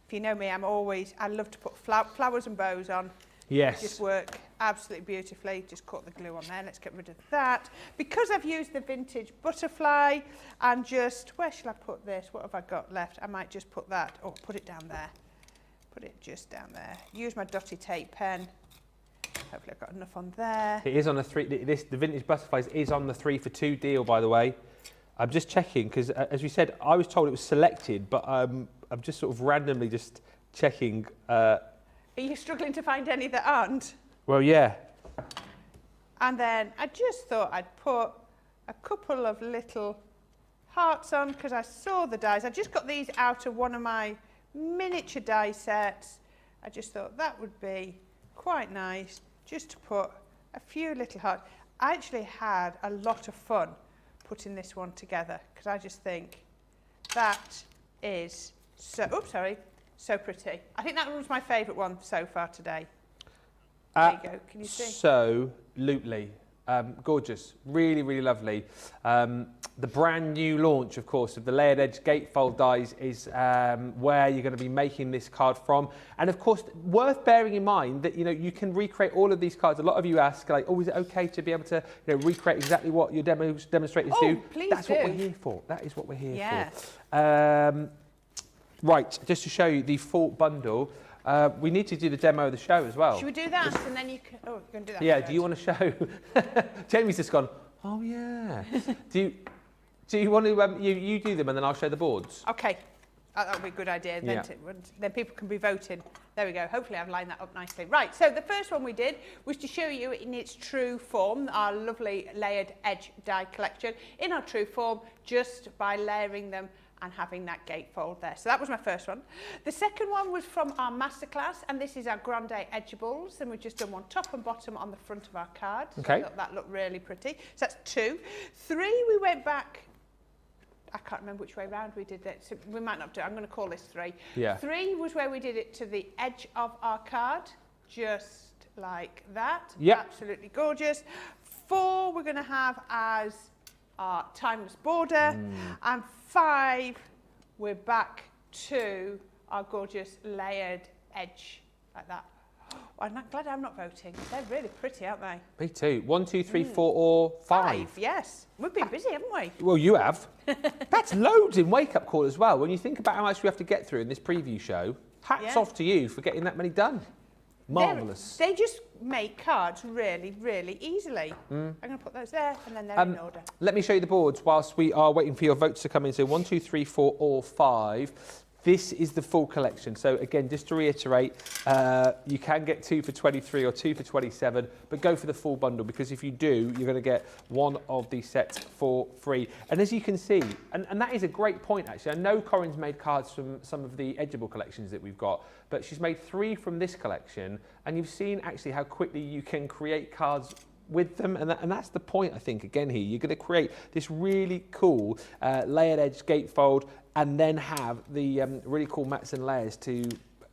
If you know me, I love to put flowers and bows on. Yes. Just work absolutely beautifully. Just cut the glue on there. Let's get rid of that. Because I've used the vintage butterfly and just, where shall I put this? What have I got left? I might just put that, or put it down there. Put it just down there. Use my dotty tape pen. Hopefully I've got enough on there. It is on the the vintage butterflies is on the 3 for 2 deal, by the way. I'm just checking because, as we said, I was told it was selected, but I'm just sort of randomly just checking. Are you struggling to find any that aren't? Well, yeah. And then I just thought I'd put a couple of little hearts on because I saw the dies. I just got these out of one of my miniature die sets. I just thought that would be quite nice just to put a few little hearts. I actually had a lot of fun putting this one together because I just think that is so pretty. I think that was my favourite one so far today. There you go. Can you see? Absolutely. Gorgeous. Really, really lovely. The brand new launch, of course, of the layered edge gatefold dies is where you're going to be making this card from. And of course, worth bearing in mind that, you know, you can recreate all of these cards. A lot of you ask, like, oh, is it okay to be able to, you know, recreate exactly what your demonstrators do? Please That's do. what we're here for. That is what we're here for. Right, just to show you the full bundle, we need to do the demo of the show as well. Should we do that and then you can... Oh, you're going to do that Yeah, first. do you want to show... Jamie's just gone, oh, yeah. Do you want to... you do them and then I'll show the boards? OK. That would be a good idea. Yeah. Then people can be voting. There we go. Hopefully I've lined that up nicely. Right, so the first one we did was to show you in its true form, our lovely layered edge die collection, in our true form, just by layering them and having that gatefold there. So that was my first one. The second one was from our masterclass, and this is our Grande Edgeables, and we've just done one top and bottom on the front of our card. Okay. So I thought that looked really pretty. So that's 2. 3, we went back, I can't remember which way round we did it, so we might not do it. I'm going to call this 3. Yeah. 3 was where we did it to the edge of our card, just like that. Yep. Absolutely gorgeous. 4 we're going to have as our timeless border. And 5 we're back to our gorgeous layered edge like that. I'm glad I'm not voting. They're really pretty, aren't they? Me too. 1, 2, 3, 4 or 5? Yes. We've been busy, haven't we? Well, you have. That's loads in Wake Up Call as well. When you think about how much we have to get through in this preview show, hats off to you for getting that many done. Marvellous. They just make cards really, really easily. I'm going to put those there and then they're in order. Let me show you the boards whilst we are waiting for your votes to come in. So 1, 2, 3, 4 or 5. This is the full collection. So again, just to reiterate, you can get 2 for 23 or 2 for 27, but go for the full bundle because if you do, you're going to get one of these sets for free. And as you can see, and that is a great point actually. I know Corrine's made cards from some of the Edgeable collections that we've got, but she's made 3 from this collection, and you've seen actually how quickly you can create cards with them, and that's the point I think again here. You're going to create this really cool layered edge gatefold and then have the really cool mats and layers to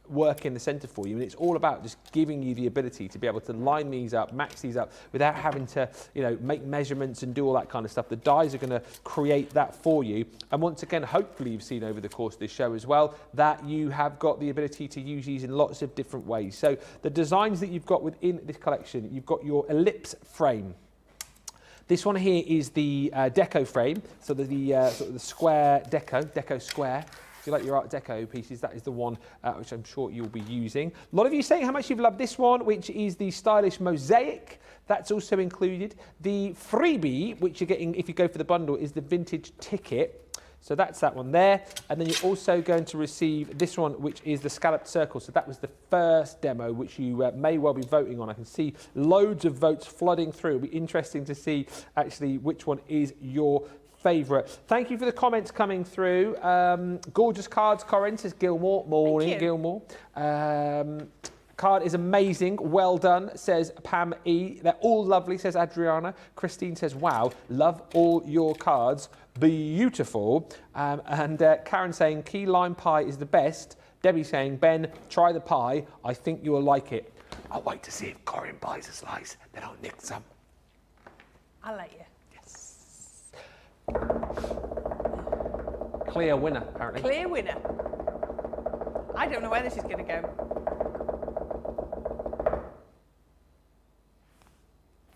work in the center for you, and it's all about just giving you the ability to be able to line these up, match these up without having to, you know, make measurements and do all that kind of stuff. The dies are going to create that for you, and once again, hopefully you've seen over the course of this show as well that you have got the ability to use these in lots of different ways. So the designs that you've got within this collection, you've got your ellipse frame. This one here is the deco frame, so the sort of the square deco square. If you like your Art Deco pieces, that is the one which I'm sure you'll be using. A lot of you saying how much you've loved this one, which is the stylish mosaic. That's also included. The freebie, which you're getting if you go for the bundle, is the vintage ticket. So that's that one there. And then you're also going to receive this one, which is the scalloped circle. So that was the first demo, which you may well be voting on. I can see loads of votes flooding through. It'll be interesting to see actually which one is your favourite. Thank you for the comments coming through. Gorgeous cards, Corrine, says Gilmore. Morning, Gilmore. Card is amazing. Well done, says Pam E. They're all lovely, says Adriana. Christine says, wow, love all your cards. Beautiful. And Karen saying, key lime pie is the best. Debbie saying, Ben, try the pie. I think you will like it. I'll wait to see if Corrine buys a slice. Then I'll nick some. I'll let you. Clear winner, apparently. Clear winner. I don't know where this is going to go.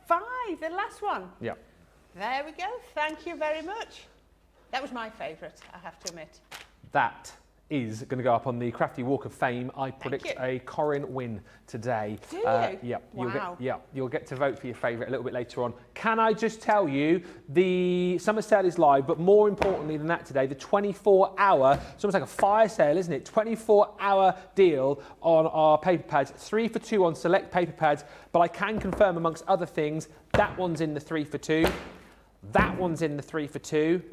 5, the last one. Yeah. There we go. Thank you very much. That was my favourite, I have to admit. That is going to go up on the Crafty Walk of Fame. I predict a Corrine win today. Do you? Yeah. Wow. You'll get to vote for your favourite a little bit later on. Can I just tell you, the summer sale is live, but more importantly than that today, the 24-hour, it's almost like a fire sale, isn't it? 24-hour deal on our paper pads, 3 for 2 on select paper pads, but I can confirm amongst other things, that one's in the 3 for 2, that one's in the 3 for 2,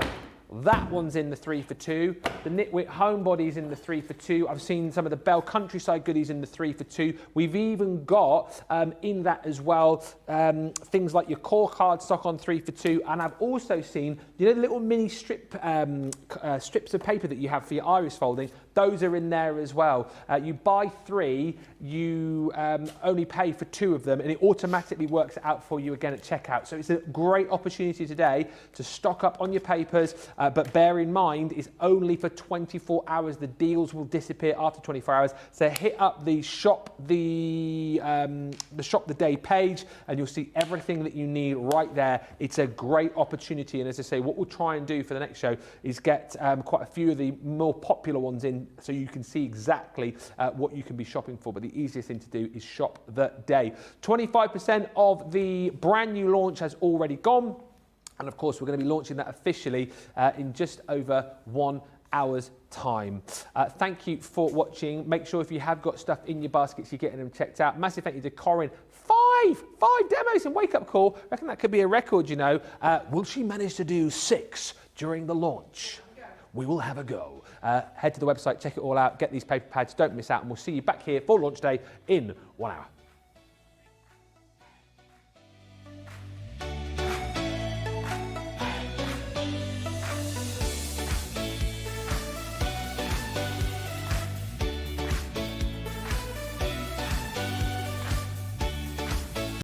that one's in the 3 for 2. The Knitwit Homebody's in the 3 for 2. I've seen some of the Bell Countryside goodies in the 3 for 2. We've even got in that as well things like your core cardstock on 3 for 2. And I've also seen, you know, the little mini strips of paper that you have for your iris folding. Those are in there as well. You buy 3, you only pay for 2 of them, and it automatically works out for you again at checkout. So it's a great opportunity today to stock up on your papers, but bear in mind it's only for 24 hours. The deals will disappear after 24 hours. So hit up the shop the shop the day page, and you'll see everything that you need right there. It's a great opportunity, and as I say, what we'll try and do for the next show is get quite a few of the more popular ones in, so you can see exactly what you can be shopping for. But the easiest thing to do is shop the day. 25% of the brand new launch has already gone. And of course, we're going to be launching that officially in just over 1 hour's time. Thank you for watching. Make sure if you have got stuff in your baskets, you're getting them checked out. Massive thank you to Corrine. 5 demos in Wake Up Call. I reckon that could be a record, you know. Will she manage to do 6 during the launch? We will have a go. Head to the website, check it all out, get these paper pads, don't miss out, and we'll see you back here for launch day in 1 hour.